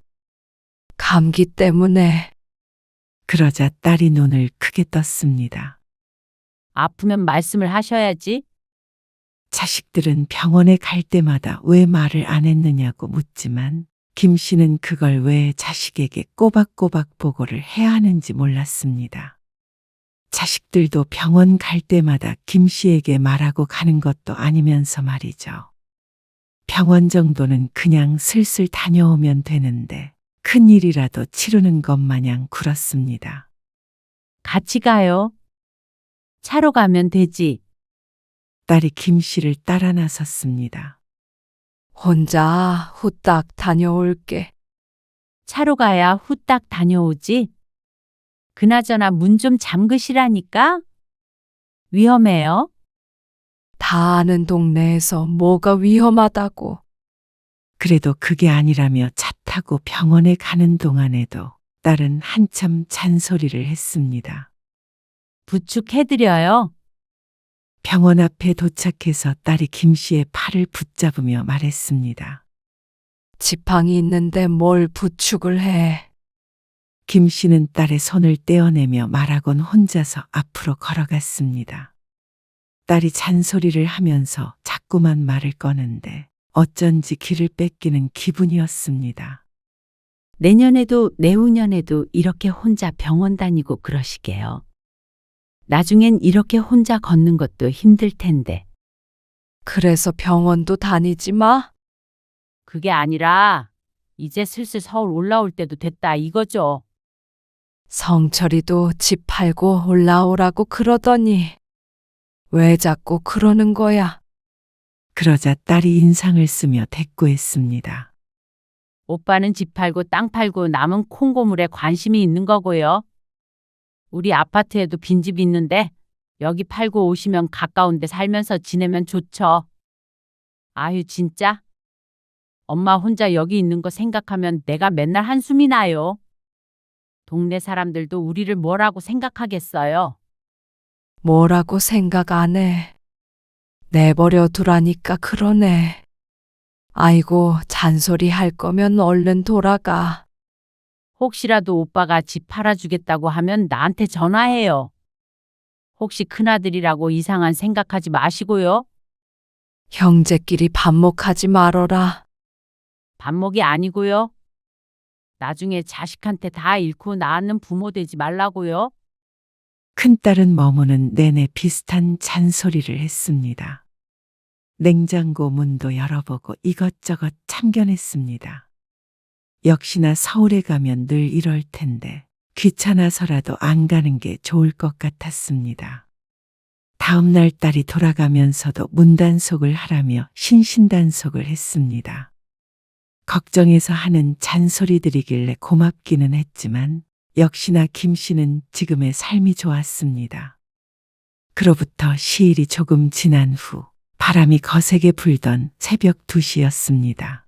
감기 때문에. 그러자 딸이 눈을 크게 떴습니다. 아프면 말씀을 하셔야지. 자식들은 병원에 갈 때마다 왜 말을 안 했느냐고 묻지만 김 씨는 그걸 왜 자식에게 꼬박꼬박 보고를 해야 하는지 몰랐습니다. 자식들도 병원 갈 때마다 김 씨에게 말하고 가는 것도 아니면서 말이죠. 병원 정도는 그냥 슬슬 다녀오면 되는데 큰일이라도 치르는 것 마냥 굴었습니다. 같이 가요. 차로 가면 되지. 딸이 김 씨를 따라 나섰습니다. 혼자 후딱 다녀올게. 차로 가야 후딱 다녀오지. 그나저나 문 좀 잠그시라니까. 위험해요. 다 아는 동네에서 뭐가 위험하다고. 그래도 그게 아니라며 차 타고 병원에 가는 동안에도 딸은 한참 잔소리를 했습니다. 부축해드려요. 병원 앞에 도착해서 딸이 김 씨의 팔을 붙잡으며 말했습니다. 지팡이 있는데 뭘 부축을 해. 김 씨는 딸의 손을 떼어내며 말하곤 혼자서 앞으로 걸어갔습니다. 딸이 잔소리를 하면서 자꾸만 말을 꺼는데 어쩐지 길을 뺏기는 기분이었습니다. 내년에도 내후년에도 이렇게 혼자 병원 다니고 그러시게요. 나중엔 이렇게 혼자 걷는 것도 힘들 텐데. 그래서 병원도 다니지 마. 그게 아니라 이제 슬슬 서울 올라올 때도 됐다 이거죠. 성철이도 집 팔고 올라오라고 그러더니 왜 자꾸 그러는 거야? 그러자 딸이 인상을 쓰며 대꾸했습니다. 오빠는 집 팔고 땅 팔고 남은 콩고물에 관심이 있는 거고요. 우리 아파트에도 빈집 있는데 여기 팔고 오시면 가까운데 살면서 지내면 좋죠. 아유 진짜. 엄마 혼자 여기 있는 거 생각하면 내가 맨날 한숨이 나요. 동네 사람들도 우리를 뭐라고 생각하겠어요. 뭐라고 생각 안 해. 내버려 두라니까 그러네. 아이고, 잔소리 할 거면 얼른 돌아가. 혹시라도 오빠가 집 팔아주겠다고 하면 나한테 전화해요. 혹시 큰아들이라고 이상한 생각하지 마시고요. 형제끼리 반목하지 말어라. 반목이 아니고요. 나중에 자식한테 다 잃고 낳는 부모 되지 말라고요. 큰딸은 머무는 내내 비슷한 잔소리를 했습니다. 냉장고 문도 열어보고 이것저것 참견했습니다. 역시나 서울에 가면 늘 이럴 텐데 귀찮아서라도 안 가는 게 좋을 것 같았습니다. 다음 날 딸이 돌아가면서도 문단속을 하라며 신신단속을 했습니다. 걱정해서 하는 잔소리들이길래 고맙기는 했지만 역시나 김 씨는 지금의 삶이 좋았습니다. 그로부터 시일이 조금 지난 후 바람이 거세게 불던 새벽 2시였습니다.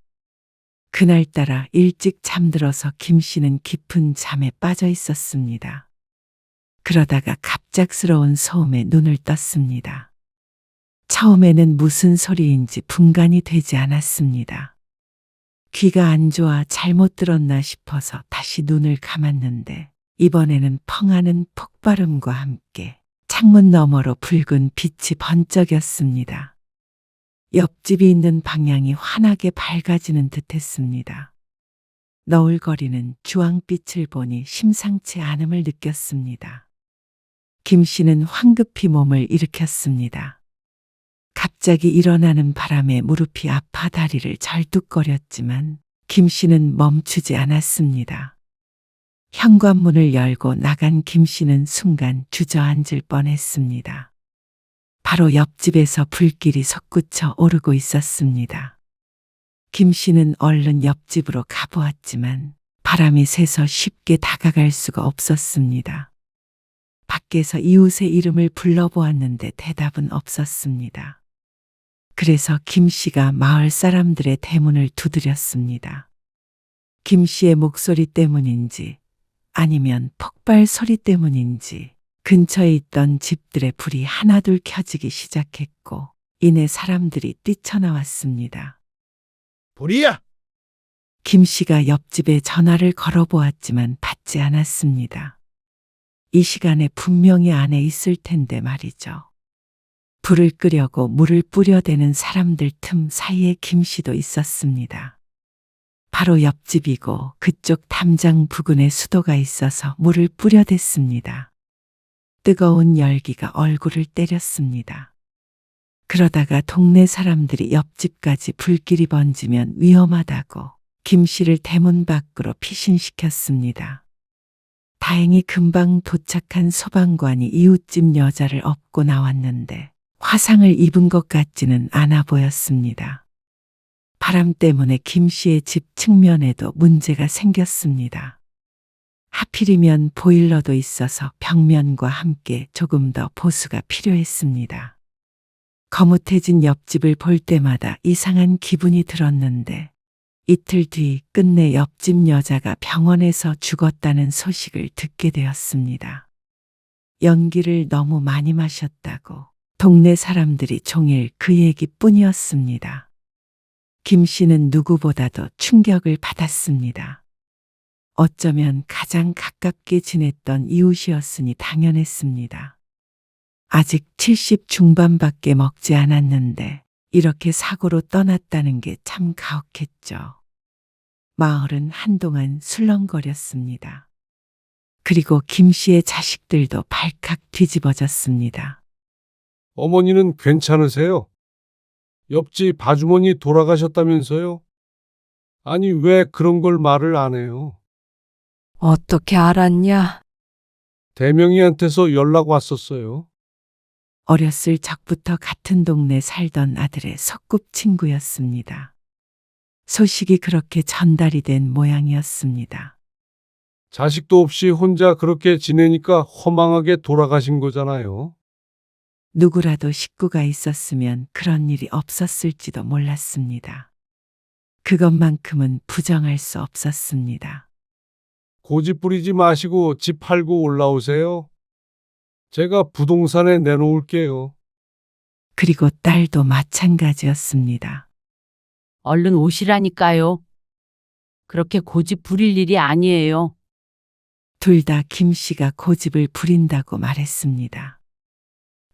그날따라 일찍 잠들어서 김 씨는 깊은 잠에 빠져 있었습니다. 그러다가 갑작스러운 소음에 눈을 떴습니다. 처음에는 무슨 소리인지 분간이 되지 않았습니다. 귀가 안 좋아 잘못 들었나 싶어서 다시 눈을 감았는데 이번에는 펑하는 폭발음과 함께 창문 너머로 붉은 빛이 번쩍였습니다. 옆집이 있는 방향이 환하게 밝아지는 듯했습니다. 너울거리는 주황빛을 보니 심상치 않음을 느꼈습니다. 김 씨는 황급히 몸을 일으켰습니다. 갑자기 일어나는 바람에 무릎이 아파 다리를 절뚝거렸지만 김 씨는 멈추지 않았습니다. 현관문을 열고 나간 김 씨는 순간 주저앉을 뻔했습니다. 바로 옆집에서 불길이 솟구쳐 오르고 있었습니다. 김 씨는 얼른 옆집으로 가보았지만 바람이 세서 쉽게 다가갈 수가 없었습니다. 밖에서 이웃의 이름을 불러보았는데 대답은 없었습니다. 그래서 김 씨가 마을 사람들의 대문을 두드렸습니다. 김 씨의 목소리 때문인지 아니면 폭발 소리 때문인지 근처에 있던 집들의 불이 하나둘 켜지기 시작했고 이내 사람들이 뛰쳐나왔습니다. 불이야! 김 씨가 옆집에 전화를 걸어보았지만 받지 않았습니다. 이 시간에 분명히 안에 있을 텐데 말이죠. 불을 끄려고 물을 뿌려대는 사람들 틈 사이에 김 씨도 있었습니다. 바로 옆집이고 그쪽 담장 부근에 수도가 있어서 물을 뿌려댔습니다. 뜨거운 열기가 얼굴을 때렸습니다. 그러다가 동네 사람들이 옆집까지 불길이 번지면 위험하다고 김 씨를 대문 밖으로 피신시켰습니다. 다행히 금방 도착한 소방관이 이웃집 여자를 업고 나왔는데 화상을 입은 것 같지는 않아 보였습니다. 바람 때문에 김 씨의 집 측면에도 문제가 생겼습니다. 하필이면 보일러도 있어서 벽면과 함께 조금 더 보수가 필요했습니다. 거뭇해진 옆집을 볼 때마다 이상한 기분이 들었는데 이틀 뒤 끝내 옆집 여자가 병원에서 죽었다는 소식을 듣게 되었습니다. 연기를 너무 많이 마셨다고 동네 사람들이 종일 그 얘기뿐이었습니다. 김 씨는 누구보다도 충격을 받았습니다. 어쩌면 가장 가깝게 지냈던 이웃이었으니 당연했습니다. 아직 70 중반밖에 먹지 않았는데 이렇게 사고로 떠났다는 게 참 가혹했죠. 마을은 한동안 술렁거렸습니다. 그리고 김 씨의 자식들도 발칵 뒤집어졌습니다. 어머니는 괜찮으세요? 옆집 아주머니 돌아가셨다면서요? 아니, 왜 그런 걸 말을 안 해요? 어떻게 알았냐? 대명이한테서 연락 왔었어요. 어렸을 적부터 같은 동네 살던 아들의 소꿉친구였습니다. 소식이 그렇게 전달이 된 모양이었습니다. 자식도 없이 혼자 그렇게 지내니까 허망하게 돌아가신 거잖아요. 누구라도 식구가 있었으면 그런 일이 없었을지도 몰랐습니다. 그것만큼은 부정할 수 없었습니다. 고집 부리지 마시고 집 팔고 올라오세요. 제가 부동산에 내놓을게요. 그리고 딸도 마찬가지였습니다. 얼른 오시라니까요. 그렇게 고집 부릴 일이 아니에요. 둘 다 김 씨가 고집을 부린다고 말했습니다.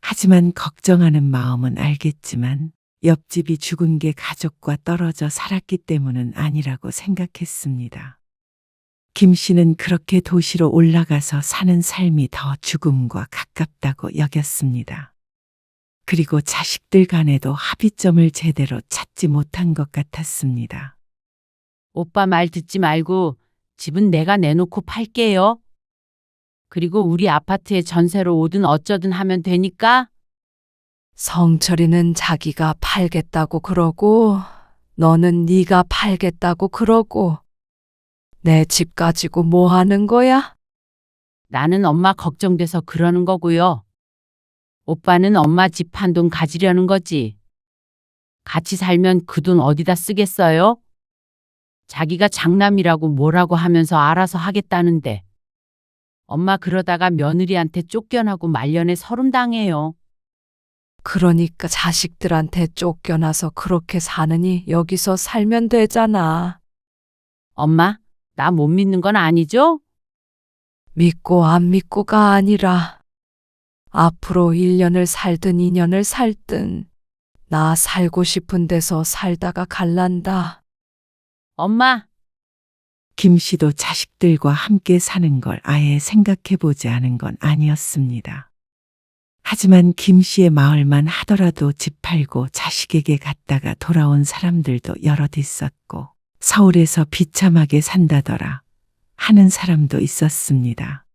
하지만 걱정하는 마음은 알겠지만 옆집이 죽은 게 가족과 떨어져 살았기 때문은 아니라고 생각했습니다. 김 씨는 그렇게 도시로 올라가서 사는 삶이 더 죽음과 가깝다고 여겼습니다. 그리고 자식들 간에도 합의점을 제대로 찾지 못한 것 같았습니다. 오빠 말 듣지 말고 집은 내가 내놓고 팔게요. 그리고 우리 아파트에 전세로 오든 어쩌든 하면 되니까. 성철이는 자기가 팔겠다고 그러고 너는 네가 팔겠다고 그러고 내 집 가지고 뭐 하는 거야? 나는 엄마 걱정돼서 그러는 거고요. 오빠는 엄마 집 한 돈 가지려는 거지. 같이 살면 그 돈 어디다 쓰겠어요? 자기가 장남이라고 뭐라고 하면서 알아서 하겠다는데. 엄마 그러다가 며느리한테 쫓겨나고 말년에 서름당해요. 그러니까 자식들한테 쫓겨나서 그렇게 사느니 여기서 살면 되잖아. 엄마, 나 못 믿는 건 아니죠? 믿고 안 믿고가 아니라 앞으로 1년을 살든 2년을 살든 나 살고 싶은 데서 살다가 갈란다. 엄마, 김 씨도 자식들과 함께 사는 걸 아예 생각해 보지 않은 건 아니었습니다. 하지만 김 씨의 마을만 하더라도 집 팔고 자식에게 갔다가 돌아온 사람들도 여럿 있었고 서울에서 비참하게 산다더라 하는 사람도 있었습니다.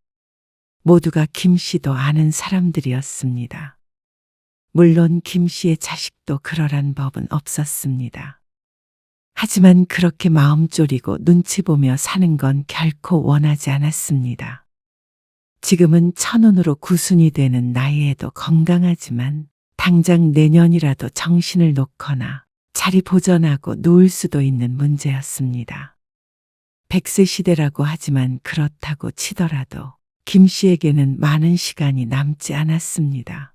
모두가 김 씨도 아는 사람들이었습니다. 물론 김 씨의 자식도 그러란 법은 없었습니다. 하지만 그렇게 마음 졸이고 눈치 보며 사는 건 결코 원하지 않았습니다. 지금은 천운으로 구순이 되는 나이에도 건강하지만 당장 내년이라도 정신을 놓거나 자리 보전하고 누울 수도 있는 문제였습니다. 100세 시대라고 하지만 그렇다고 치더라도 김 씨에게는 많은 시간이 남지 않았습니다.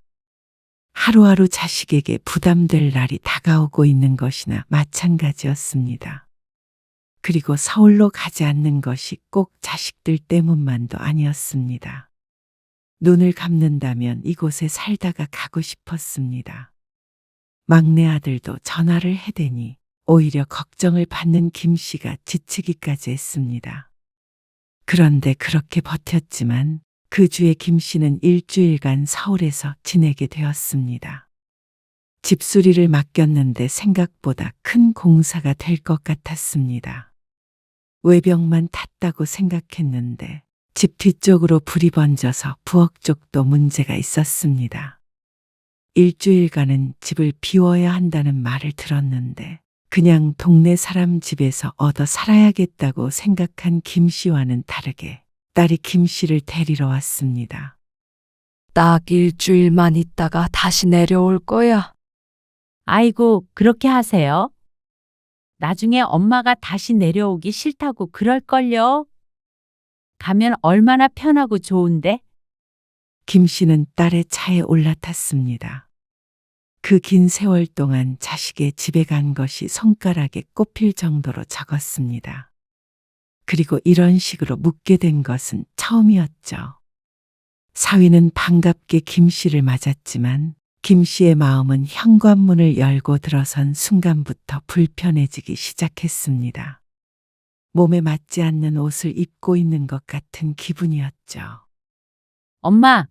하루하루 자식에게 부담될 날이 다가오고 있는 것이나 마찬가지였습니다. 그리고 서울로 가지 않는 것이 꼭 자식들 때문만도 아니었습니다. 눈을 감는다면 이곳에 살다가 가고 싶었습니다. 막내 아들도 전화를 해대니 오히려 걱정을 받는 김 씨가 지치기까지 했습니다. 그런데 그렇게 버텼지만 그 주에 김 씨는 일주일간 서울에서 지내게 되었습니다. 집수리를 맡겼는데 생각보다 큰 공사가 될 것 같았습니다. 외벽만 탔다고 생각했는데 집 뒤쪽으로 불이 번져서 부엌 쪽도 문제가 있었습니다. 일주일간은 집을 비워야 한다는 말을 들었는데 그냥 동네 사람 집에서 얻어 살아야겠다고 생각한 김 씨와는 다르게 딸이 김 씨를 데리러 왔습니다. 딱 일주일만 있다가 다시 내려올 거야. 아이고, 그렇게 하세요. 나중에 엄마가 다시 내려오기 싫다고 그럴걸요. 가면 얼마나 편하고 좋은데? 김 씨는 딸의 차에 올라탔습니다. 그 긴 세월 동안 자식의 집에 간 것이 손가락에 꼽힐 정도로 적었습니다. 그리고 이런 식으로 묻게 된 것은 처음이었죠. 사위는 반갑게 김 씨를 맞았지만 김 씨의 마음은 현관문을 열고 들어선 순간부터 불편해지기 시작했습니다. 몸에 맞지 않는 옷을 입고 있는 것 같은 기분이었죠. 엄마,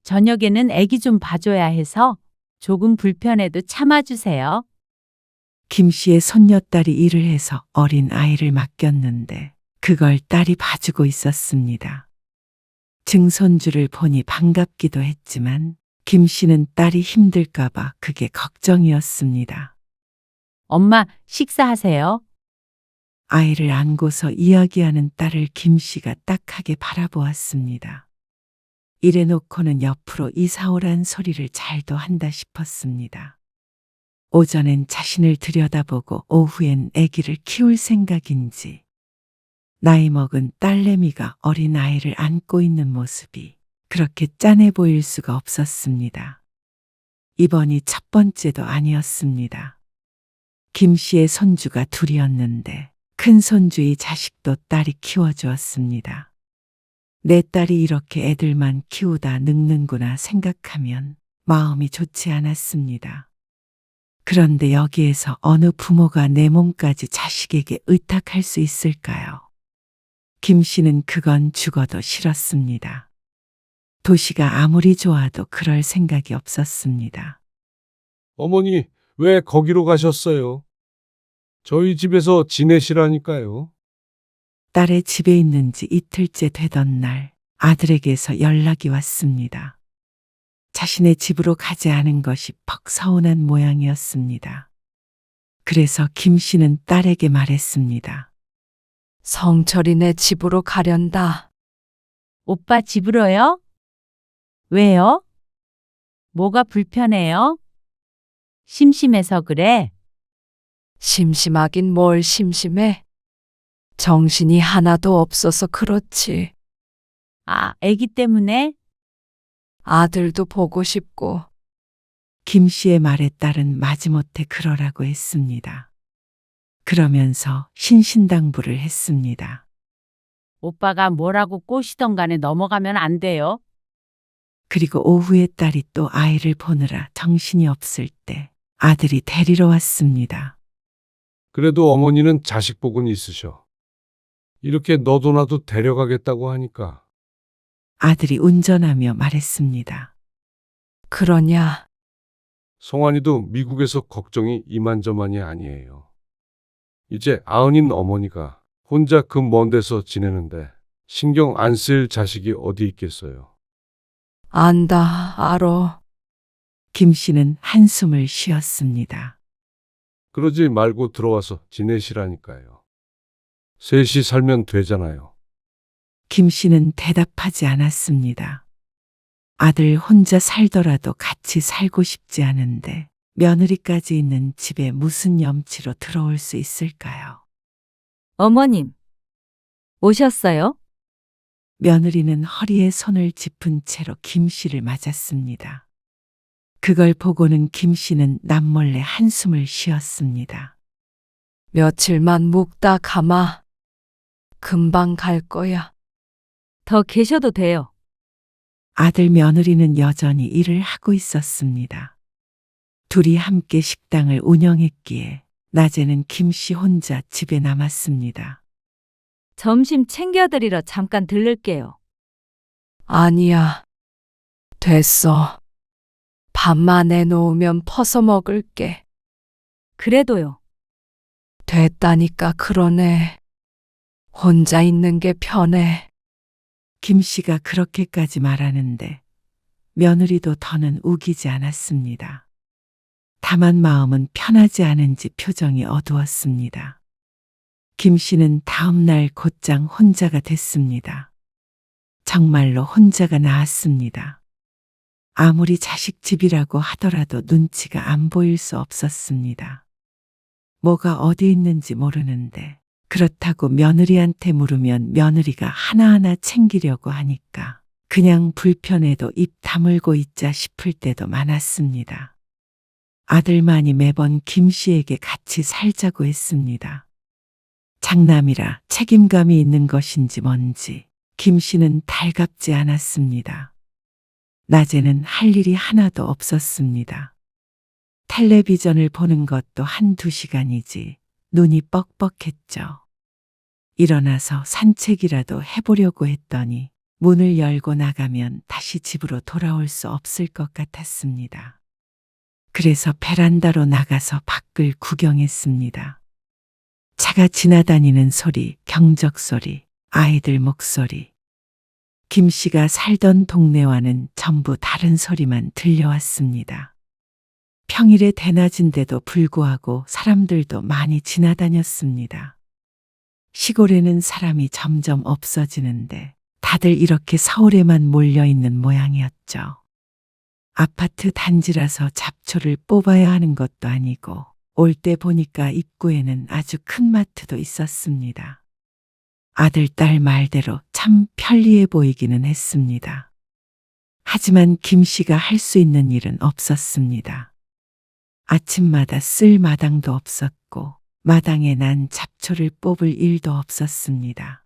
저녁에는 애기 좀 봐줘야 해서 조금 불편해도 참아주세요. 김 씨의 손녀딸이 일을 해서 어린 아이를 맡겼는데 그걸 딸이 봐주고 있었습니다. 증손주를 보니 반갑기도 했지만 김 씨는 딸이 힘들까봐 그게 걱정이었습니다. 엄마, 식사하세요. 아이를 안고서 이야기하는 딸을 김 씨가 딱하게 바라보았습니다. 이래놓고는 옆으로 이사오란 소리를 잘도 한다 싶었습니다. 오전엔 자신을 들여다보고 오후엔 아기를 키울 생각인지 나이 먹은 딸내미가 어린 아이를 안고 있는 모습이 그렇게 짠해 보일 수가 없었습니다. 이번이 첫 번째도 아니었습니다. 김 씨의 손주가 둘이었는데 큰 손주의 자식도 딸이 키워주었습니다. 내 딸이 이렇게 애들만 키우다 늙는구나 생각하면 마음이 좋지 않았습니다. 그런데 여기에서 어느 부모가 내 몸까지 자식에게 의탁할 수 있을까요? 김 씨는 그건 죽어도 싫었습니다. 도시가 아무리 좋아도 그럴 생각이 없었습니다. 어머니, 왜 거기로 가셨어요? 저희 집에서 지내시라니까요. 딸의 집에 있는지 이틀째 되던 날 아들에게서 연락이 왔습니다. 자신의 집으로 가지 않은 것이 퍽 서운한 모양이었습니다. 그래서 김 씨는 딸에게 말했습니다. 성철이네 집으로 가련다. 오빠 집으로요? 왜요? 뭐가 불편해요? 심심해서 그래? 심심하긴 뭘 심심해. 정신이 하나도 없어서 그렇지. 아, 애기 때문에? 아들도 보고 싶고. 김 씨의 말에 딸은 마지못해 그러라고 했습니다. 그러면서 신신당부를 했습니다. 오빠가 뭐라고 꼬시던 간에 넘어가면 안 돼요. 그리고 오후에 딸이 또 아이를 보느라 정신이 없을 때 아들이 데리러 왔습니다. 그래도 어머니는 자식 복은 있으셔. 이렇게 너도 나도 데려가겠다고 하니까. 아들이 운전하며 말했습니다. 그러냐? 송환이도 미국에서 걱정이 이만저만이 아니에요. 이제 아흔인 어머니가 혼자 그 먼 데서 지내는데 신경 안 쓸 자식이 어디 있겠어요. 안다, 알어. 김 씨는 한숨을 쉬었습니다. 그러지 말고 들어와서 지내시라니까요. 셋이 살면 되잖아요. 김 씨는 대답하지 않았습니다. 아들 혼자 살더라도 같이 살고 싶지 않은데 며느리까지 있는 집에 무슨 염치로 들어올 수 있을까요? 어머님, 오셨어요? 며느리는 허리에 손을 짚은 채로 김 씨를 맞았습니다. 그걸 보고는 김 씨는 남몰래 한숨을 쉬었습니다. 며칠만 묵다 가마. 금방 갈 거야. 더 계셔도 돼요. 아들 며느리는 여전히 일을 하고 있었습니다. 둘이 함께 식당을 운영했기에 낮에는 김 씨 혼자 집에 남았습니다. 점심 챙겨드리러 잠깐 들를게요. 아니야. 됐어. 밥만 해놓으면 퍼서 먹을게. 그래도요. 됐다니까 그러네. 혼자 있는 게 편해. 김 씨가 그렇게까지 말하는데 며느리도 더는 우기지 않았습니다. 다만 마음은 편하지 않은지 표정이 어두웠습니다. 김 씨는 다음 날 곧장 혼자가 됐습니다. 정말로 혼자가 나았습니다. 아무리 자식 집이라고 하더라도 눈치가 안 보일 수 없었습니다. 뭐가 어디 있는지 모르는데 그렇다고 며느리한테 물으면 며느리가 하나하나 챙기려고 하니까 그냥 불편해도 입 다물고 있자 싶을 때도 많았습니다. 아들만이 매번 김 씨에게 같이 살자고 했습니다. 장남이라 책임감이 있는 것인지 뭔지 김 씨는 달갑지 않았습니다. 낮에는 할 일이 하나도 없었습니다. 텔레비전을 보는 것도 한두 시간이지 눈이 뻑뻑했죠. 일어나서 산책이라도 해보려고 했더니 문을 열고 나가면 다시 집으로 돌아올 수 없을 것 같았습니다. 그래서 베란다로 나가서 밖을 구경했습니다. 차가 지나다니는 소리, 경적 소리, 아이들 목소리. 김 씨가 살던 동네와는 전부 다른 소리만 들려왔습니다. 평일에 대낮인데도 불구하고 사람들도 많이 지나다녔습니다. 시골에는 사람이 점점 없어지는데 다들 이렇게 서울에만 몰려 있는 모양이었죠. 아파트 단지라서 잡초를 뽑아야 하는 것도 아니고 올 때 보니까 입구에는 아주 큰 마트도 있었습니다. 아들, 딸 말대로 참 편리해 보이기는 했습니다. 하지만 김 씨가 할 수 있는 일은 없었습니다. 아침마다 쓸 마당도 없었고 마당에 난 잡초를 뽑을 일도 없었습니다.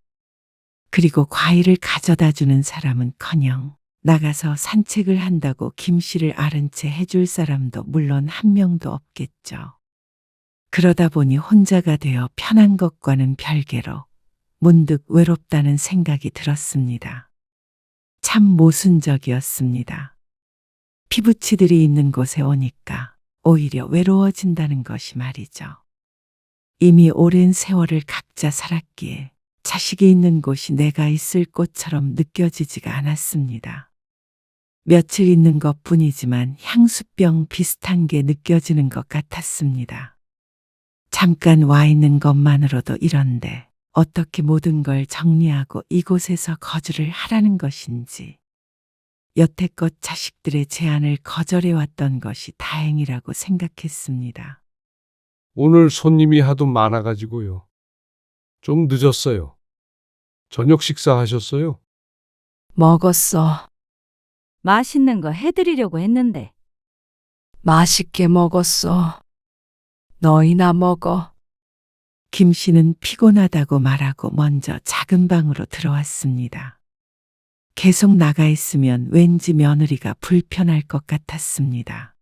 그리고 과일을 가져다 주는 사람은커녕 나가서 산책을 한다고 김 씨를 아른 채 해줄 사람도 물론 한 명도 없겠죠. 그러다 보니 혼자가 되어 편한 것과는 별개로 문득 외롭다는 생각이 들었습니다. 참 모순적이었습니다. 피부치들이 있는 곳에 오니까 오히려 외로워진다는 것이 말이죠. 이미 오랜 세월을 각자 살았기에 자식이 있는 곳이 내가 있을 곳처럼 느껴지지가 않았습니다. 며칠 있는 것뿐이지만 향수병 비슷한 게 느껴지는 것 같았습니다. 잠깐 와 있는 것만으로도 이런데 어떻게 모든 걸 정리하고 이곳에서 거주를 하라는 것인지. 여태껏 자식들의 제안을 거절해왔던 것이 다행이라고 생각했습니다. 오늘 손님이 하도 많아가지고요. 좀 늦었어요. 저녁 식사하셨어요? 먹었어. 맛있는 거 해드리려고 했는데. 맛있게 먹었어. 너희나 먹어. 김 씨는 피곤하다고 말하고 먼저 작은 방으로 들어왔습니다. 계속 나가 있으면 왠지 며느리가 불편할 것 같았습니다.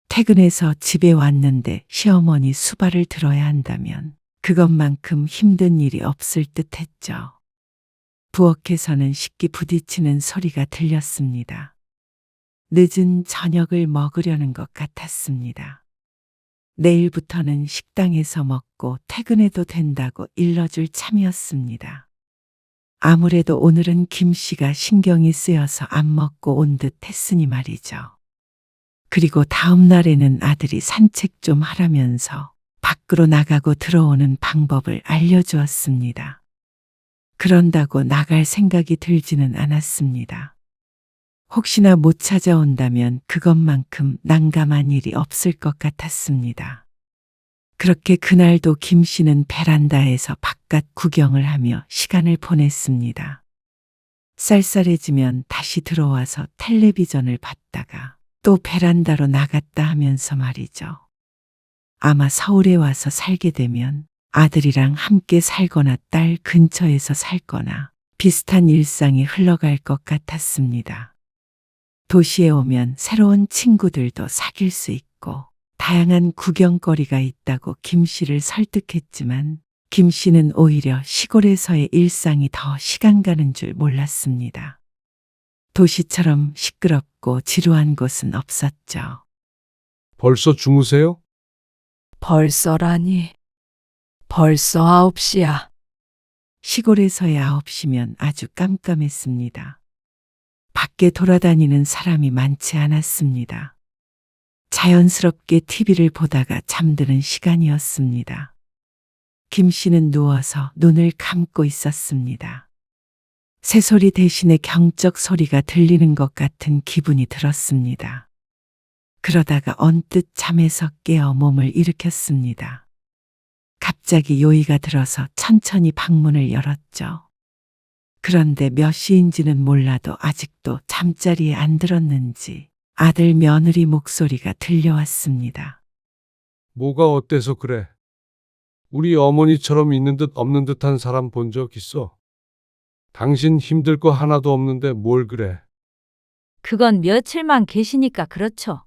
퇴근해서 집에 왔는데 시어머니 수발을 들어야 한다면 그것만큼 힘든 일이 없을 듯 했죠. 부엌에서는 식기 부딪히는 소리가 들렸습니다. 늦은 저녁을 먹으려는 것 같았습니다. 내일부터는 식당에서 먹고 퇴근해도 된다고 일러줄 참이었습니다. 아무래도 오늘은 김 씨가 신경이 쓰여서 안 먹고 온 듯 했으니 말이죠. 그리고 다음 날에는 아들이 산책 좀 하라면서 밖으로 나가고 들어오는 방법을 알려주었습니다. 그런다고 나갈 생각이 들지는 않았습니다. 혹시나 못 찾아온다면 그것만큼 난감한 일이 없을 것 같았습니다. 그렇게 그날도 김 씨는 베란다에서 바깥 구경을 하며 시간을 보냈습니다. 쌀쌀해지면 다시 들어와서 텔레비전을 봤다가 또 베란다로 나갔다 하면서 말이죠. 아마 서울에 와서 살게 되면 아들이랑 함께 살거나 딸 근처에서 살거나 비슷한 일상이 흘러갈 것 같았습니다. 도시에 오면 새로운 친구들도 사귈 수 있고 다양한 구경거리가 있다고 김 씨를 설득했지만 김 씨는 오히려 시골에서의 일상이 더 시간 가는 줄 몰랐습니다. 도시처럼 시끄럽고 지루한 곳은 없었죠. 벌써 주무세요? 벌써라니. 벌써 9시야. 시골에서의 9시면 아주 깜깜했습니다. 밖에 돌아다니는 사람이 많지 않았습니다. 자연스럽게 TV를 보다가 잠드는 시간이었습니다. 김 씨는 누워서 눈을 감고 있었습니다. 새소리 대신에 경적 소리가 들리는 것 같은 기분이 들었습니다. 그러다가 언뜻 잠에서 깨어 몸을 일으켰습니다. 갑자기 요의가 들어서 천천히 방문을 열었죠. 그런데 몇 시인지는 몰라도 아직도 잠자리에 안 들었는지 아들 며느리 목소리가 들려왔습니다. 뭐가 어때서 그래? 우리 어머니처럼 있는 듯 없는 듯한 사람 본 적 있어? 당신 힘들 거 하나도 없는데 뭘 그래? 그건 며칠만 계시니까 그렇죠.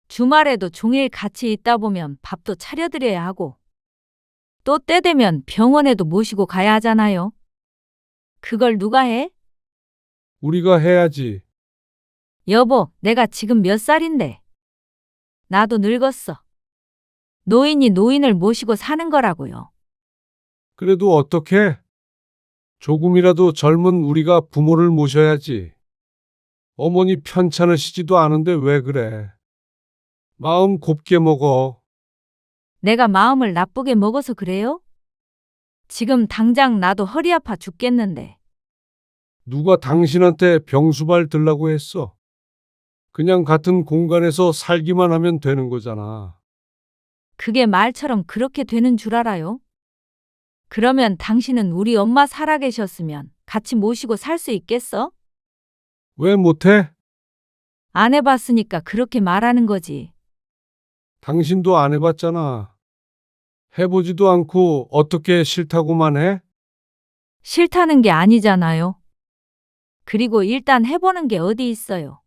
주말에도 종일 같이 있다 보면 밥도 차려드려야 하고, 또 때 되면 병원에도 모시고 가야 하잖아요. 그걸 누가 해? 우리가 해야지. 여보, 내가 지금 몇 살인데? 나도 늙었어. 노인이 노인을 모시고 사는 거라고요. 그래도 어떡해? 조금이라도 젊은 우리가 부모를 모셔야지. 어머니 편찮으시지도 않은데 왜 그래? 마음 곱게 먹어. 내가 마음을 나쁘게 먹어서 그래요? 지금 당장 나도 허리 아파 죽겠는데. 누가 당신한테 병수발 들라고 했어? 그냥 같은 공간에서 살기만 하면 되는 거잖아. 그게 말처럼 그렇게 되는 줄 알아요? 그러면 당신은 우리 엄마 살아계셨으면 같이 모시고 살 수 있겠어? 왜 못해? 안 해봤으니까 그렇게 말하는 거지. 당신도 안 해봤잖아. 해보지도 않고 어떻게 싫다고만 해? 싫다는 게 아니잖아요. 그리고 일단 해보는 게 어디 있어요.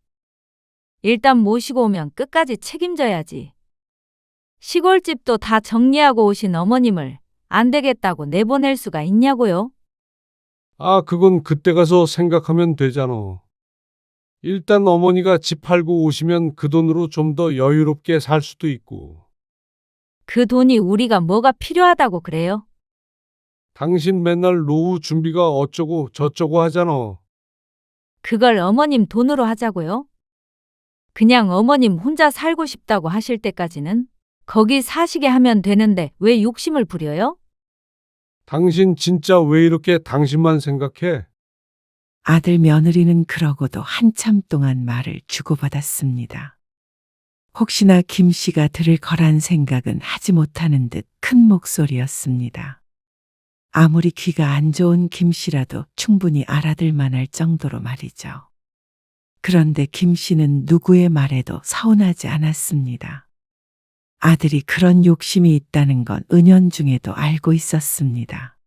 일단 모시고 오면 끝까지 책임져야지. 시골집도 다 정리하고 오신 어머님을 안 되겠다고 내보낼 수가 있냐고요? 아, 그건 그때 가서 생각하면 되잖아. 일단 어머니가 집 팔고 오시면 그 돈으로 좀 더 여유롭게 살 수도 있고. 그 돈이 우리가 뭐가 필요하다고 그래요? 당신 맨날 노후 준비가 어쩌고 저쩌고 하잖아. 그걸 어머님 돈으로 하자고요? 그냥 어머님 혼자 살고 싶다고 하실 때까지는 거기 사시게 하면 되는데 왜 욕심을 부려요? 당신 진짜 왜 이렇게 당신만 생각해? 아들 며느리는 그러고도 한참 동안 말을 주고받았습니다. 혹시나 김 씨가 들을 거란 생각은 하지 못하는 듯 큰 목소리였습니다. 아무리 귀가 안 좋은 김 씨라도 충분히 알아들 만할 정도로 말이죠. 그런데 김 씨는 누구의 말에도 서운하지 않았습니다. 아들이 그런 욕심이 있다는 건 은연중에도 알고 있었습니다.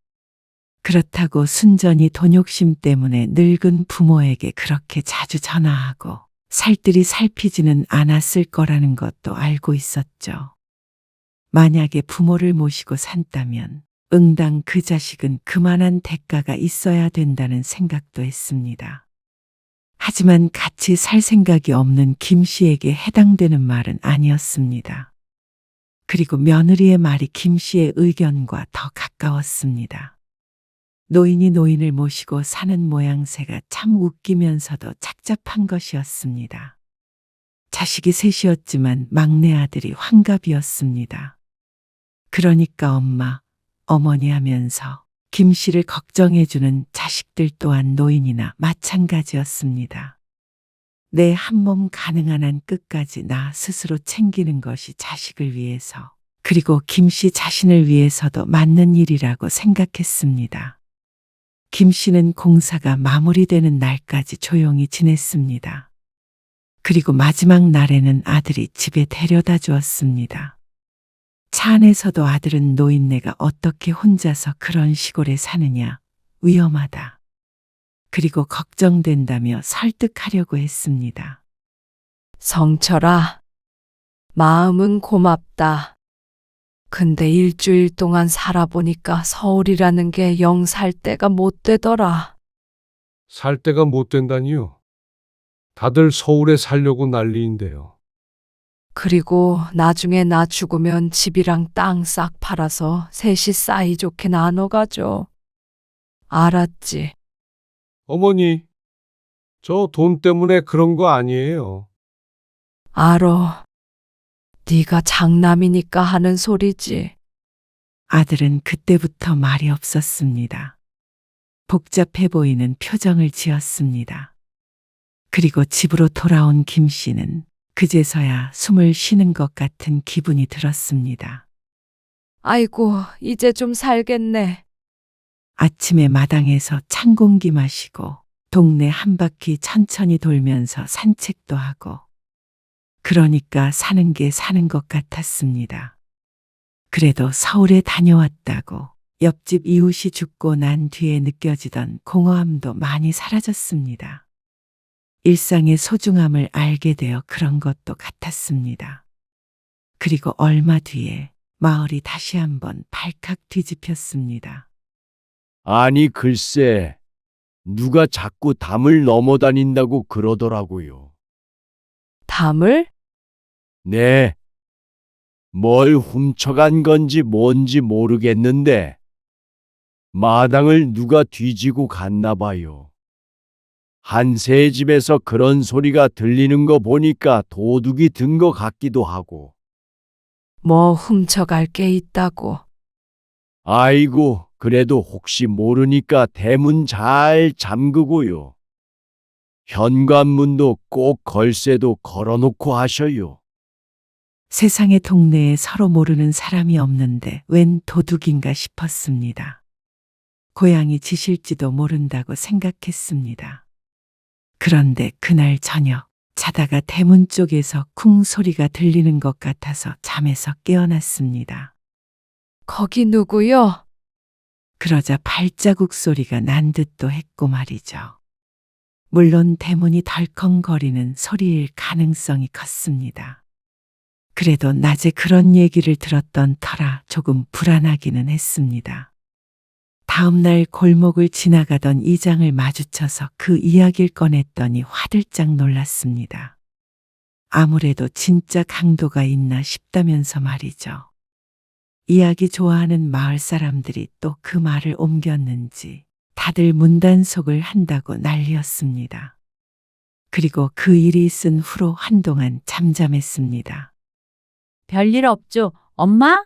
그렇다고 순전히 돈 욕심 때문에 늙은 부모에게 그렇게 자주 전화하고 살뜰히 살피지는 않았을 거라는 것도 알고 있었죠. 만약에 부모를 모시고 산다면 응당 그 자식은 그만한 대가가 있어야 된다는 생각도 했습니다. 하지만 같이 살 생각이 없는 김 씨에게 해당되는 말은 아니었습니다. 그리고 며느리의 말이 김 씨의 의견과 더 가까웠습니다. 노인이 노인을 모시고 사는 모양새가 참 웃기면서도 착잡한 것이었습니다. 자식이 셋이었지만 막내 아들이 환갑이었습니다. 그러니까 엄마, 어머니 하면서 김 씨를 걱정해주는 자식들 또한 노인이나 마찬가지였습니다. 내 한몸 가능한 한 끝까지 나 스스로 챙기는 것이 자식을 위해서, 그리고 김 씨 자신을 위해서도 맞는 일이라고 생각했습니다. 김 씨는 공사가 마무리되는 날까지 조용히 지냈습니다. 그리고 마지막 날에는 아들이 집에 데려다 주었습니다. 차 안에서도 아들은 노인네가 어떻게 혼자서 그런 시골에 사느냐, 위험하다. 그리고 걱정된다며 설득하려고 했습니다. 성철아, 마음은 고맙다. 근데 일주일 동안 살아보니까 서울이라는 게 영 살 데가 못 되더라. 살 데가 못 된다니요. 다들 서울에 살려고 난리인데요. 그리고 나중에 나 죽으면 집이랑 땅 싹 팔아서 셋이 사이좋게 나눠 가져. 알았지? 어머니, 저 돈 때문에 그런 거 아니에요. 알어. 네가 장남이니까 하는 소리지. 아들은 그때부터 말이 없었습니다. 복잡해 보이는 표정을 지었습니다. 그리고 집으로 돌아온 김 씨는 그제서야 숨을 쉬는 것 같은 기분이 들었습니다. 아이고, 이제 좀 살겠네. 아침에 마당에서 찬 공기 마시고 동네 한 바퀴 천천히 돌면서 산책도 하고 그러니까 사는 게 사는 것 같았습니다. 그래도 서울에 다녀왔다고 옆집 이웃이 죽고 난 뒤에 느껴지던 공허함도 많이 사라졌습니다. 일상의 소중함을 알게 되어 그런 것도 같았습니다. 그리고 얼마 뒤에 마을이 다시 한번 발칵 뒤집혔습니다. 아니, 글쎄, 누가 자꾸 담을 넘어다닌다고 그러더라고요. 담을? 네. 뭘 훔쳐간 건지 뭔지 모르겠는데, 마당을 누가 뒤지고 갔나 봐요. 한세 집에서 그런 소리가 들리는 거 보니까 도둑이 든 거 같기도 하고. 뭐 훔쳐갈 게 있다고. 아이고, 그래도 혹시 모르니까 대문 잘 잠그고요. 현관문도 꼭 걸쇠도 걸어놓고 하셔요. 세상의 동네에 서로 모르는 사람이 없는데 웬 도둑인가 싶었습니다. 고향이 지실지도 모른다고 생각했습니다. 그런데 그날 저녁 자다가 대문 쪽에서 쿵 소리가 들리는 것 같아서 잠에서 깨어났습니다. 거기 누구요? 그러자 발자국 소리가 난 듯도 했고 말이죠. 물론 대문이 덜컹거리는 소리일 가능성이 컸습니다. 그래도 낮에 그런 얘기를 들었던 터라 조금 불안하기는 했습니다. 다음 날 골목을 지나가던 이장을 마주쳐서 그 이야기를 꺼냈더니 화들짝 놀랐습니다. 아무래도 진짜 강도가 있나 싶다면서 말이죠. 이야기 좋아하는 마을 사람들이 또 그 말을 옮겼는지 다들 문단속을 한다고 난리였습니다. 그리고 그 일이 있은 후로 한동안 잠잠했습니다. 별일 없죠, 엄마?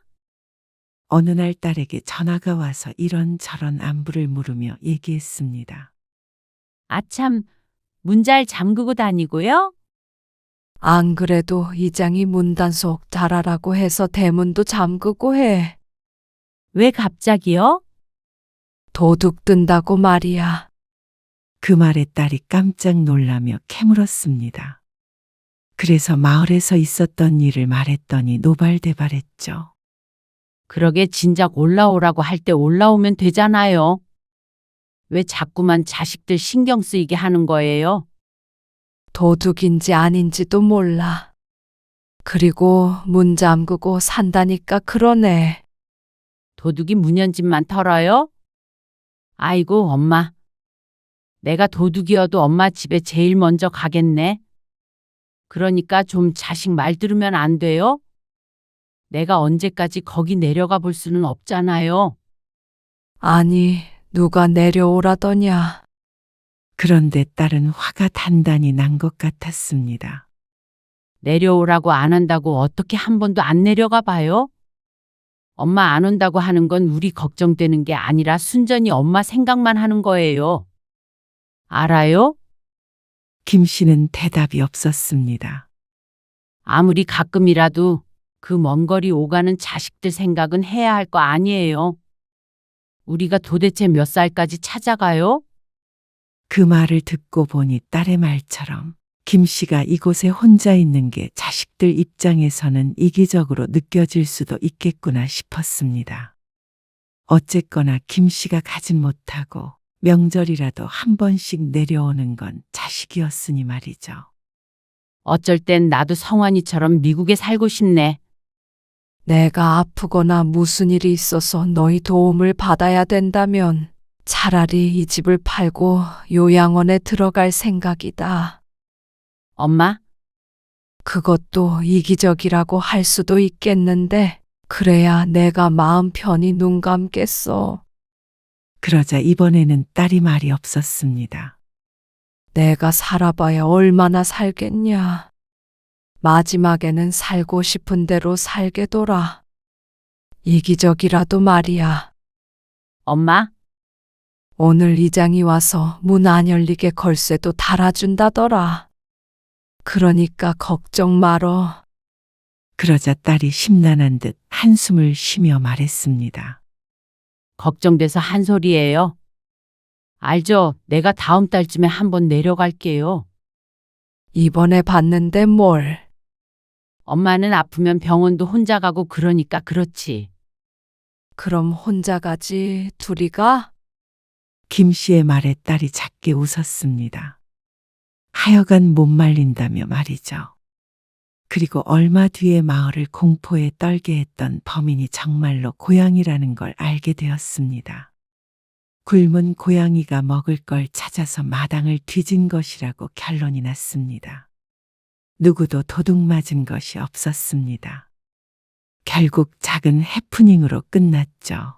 어느 날 딸에게 전화가 와서 이런저런 안부를 물으며 얘기했습니다. 아참, 문 잘 잠그고 다니고요? 안 그래도 이장이 문단속 잘하라고 해서 대문도 잠그고 해. 왜 갑자기요? 도둑 뜬다고 말이야. 그 말에 딸이 깜짝 놀라며 캐물었습니다. 그래서 마을에서 있었던 일을 말했더니 노발대발했죠. 그러게 진작 올라오라고 할 때 올라오면 되잖아요. 왜 자꾸만 자식들 신경 쓰이게 하는 거예요? 도둑인지 아닌지도 몰라. 그리고 문 잠그고 산다니까 그러네. 도둑이 문연집만 털어요? 아이고, 엄마. 내가 도둑이어도 엄마 집에 제일 먼저 가겠네. 그러니까 좀 자식 말 들으면 안 돼요? 내가 언제까지 거기 내려가 볼 수는 없잖아요. 아니, 누가 내려오라더냐. 그런데 딸은 화가 단단히 난 것 같았습니다. 내려오라고 안 한다고 어떻게 한 번도 안 내려가 봐요? 엄마 안 온다고 하는 건 우리 걱정되는 게 아니라 순전히 엄마 생각만 하는 거예요. 알아요? 김 씨는 대답이 없었습니다. 아무리 가끔이라도 그 먼 거리 오가는 자식들 생각은 해야 할 거 아니에요. 우리가 도대체 몇 살까지 찾아가요? 그 말을 듣고 보니 딸의 말처럼 김 씨가 이곳에 혼자 있는 게 자식들 입장에서는 이기적으로 느껴질 수도 있겠구나 싶었습니다. 어쨌거나 김 씨가 가진 못하고 명절이라도 한 번씩 내려오는 건 자식이었으니 말이죠. 어쩔 땐 나도 성환이처럼 미국에 살고 싶네. 내가 아프거나 무슨 일이 있어서 너희 도움을 받아야 된다면 차라리 이 집을 팔고 요양원에 들어갈 생각이다. 엄마? 그것도 이기적이라고 할 수도 있겠는데 그래야 내가 마음 편히 눈 감겠어. 그러자 이번에는 딸이 말이 없었습니다. 내가 살아봐야 얼마나 살겠냐. 마지막에는 살고 싶은 대로 살게 둬라. 이기적이라도 말이야. 엄마? 오늘 이장이 와서 문 안 열리게 걸쇠도 달아준다더라. 그러니까 걱정 말어. 그러자 딸이 심란한 듯 한숨을 쉬며 말했습니다. 걱정돼서 한 소리예요. 알죠? 내가 다음 달쯤에 한번 내려갈게요. 이번에 봤는데 뭘. 엄마는 아프면 병원도 혼자 가고 그러니까 그렇지. 그럼 혼자 가지, 둘이 가? 김 씨의 말에 딸이 작게 웃었습니다. 하여간 못 말린다며 말이죠. 그리고 얼마 뒤에 마을을 공포에 떨게 했던 범인이 정말로 고양이라는 걸 알게 되었습니다. 굶은 고양이가 먹을 걸 찾아서 마당을 뒤진 것이라고 결론이 났습니다. 누구도 도둑 맞은 것이 없었습니다. 결국 작은 해프닝으로 끝났죠.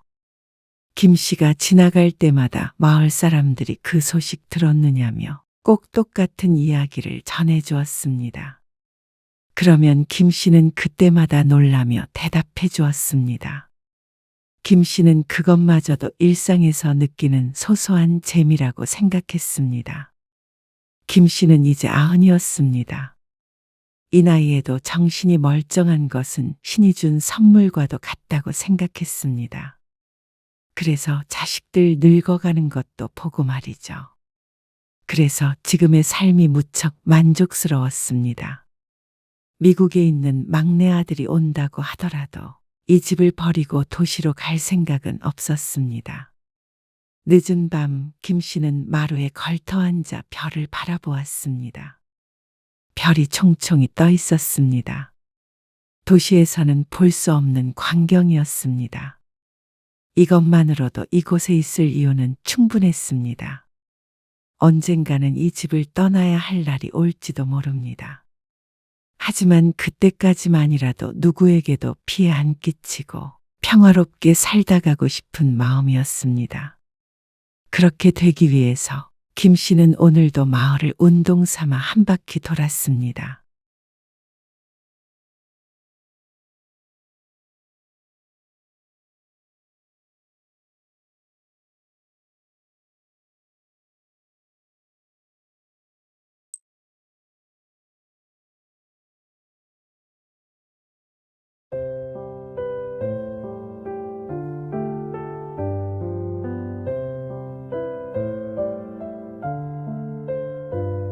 김 씨가 지나갈 때마다 마을 사람들이 그 소식 들었느냐며 꼭 똑같은 이야기를 전해주었습니다. 그러면 김 씨는 그때마다 놀라며 대답해 주었습니다. 김 씨는 그것마저도 일상에서 느끼는 소소한 재미라고 생각했습니다. 김 씨는 이제 90이었습니다. 이 나이에도 정신이 멀쩡한 것은 신이 준 선물과도 같다고 생각했습니다. 그래서 자식들 늙어가는 것도 보고 말이죠. 그래서 지금의 삶이 무척 만족스러웠습니다. 미국에 있는 막내 아들이 온다고 하더라도 이 집을 버리고 도시로 갈 생각은 없었습니다. 늦은 밤 김 씨는 마루에 걸터 앉아 별을 바라보았습니다. 별이 총총히 떠 있었습니다. 도시에서는 볼 수 없는 광경이었습니다. 이것만으로도 이곳에 있을 이유는 충분했습니다. 언젠가는 이 집을 떠나야 할 날이 올지도 모릅니다. 하지만 그때까지만이라도 누구에게도 피해 안 끼치고 평화롭게 살다 가고 싶은 마음이었습니다. 그렇게 되기 위해서 김 씨는 오늘도 마을을 운동 삼아 한 바퀴 돌았습니다.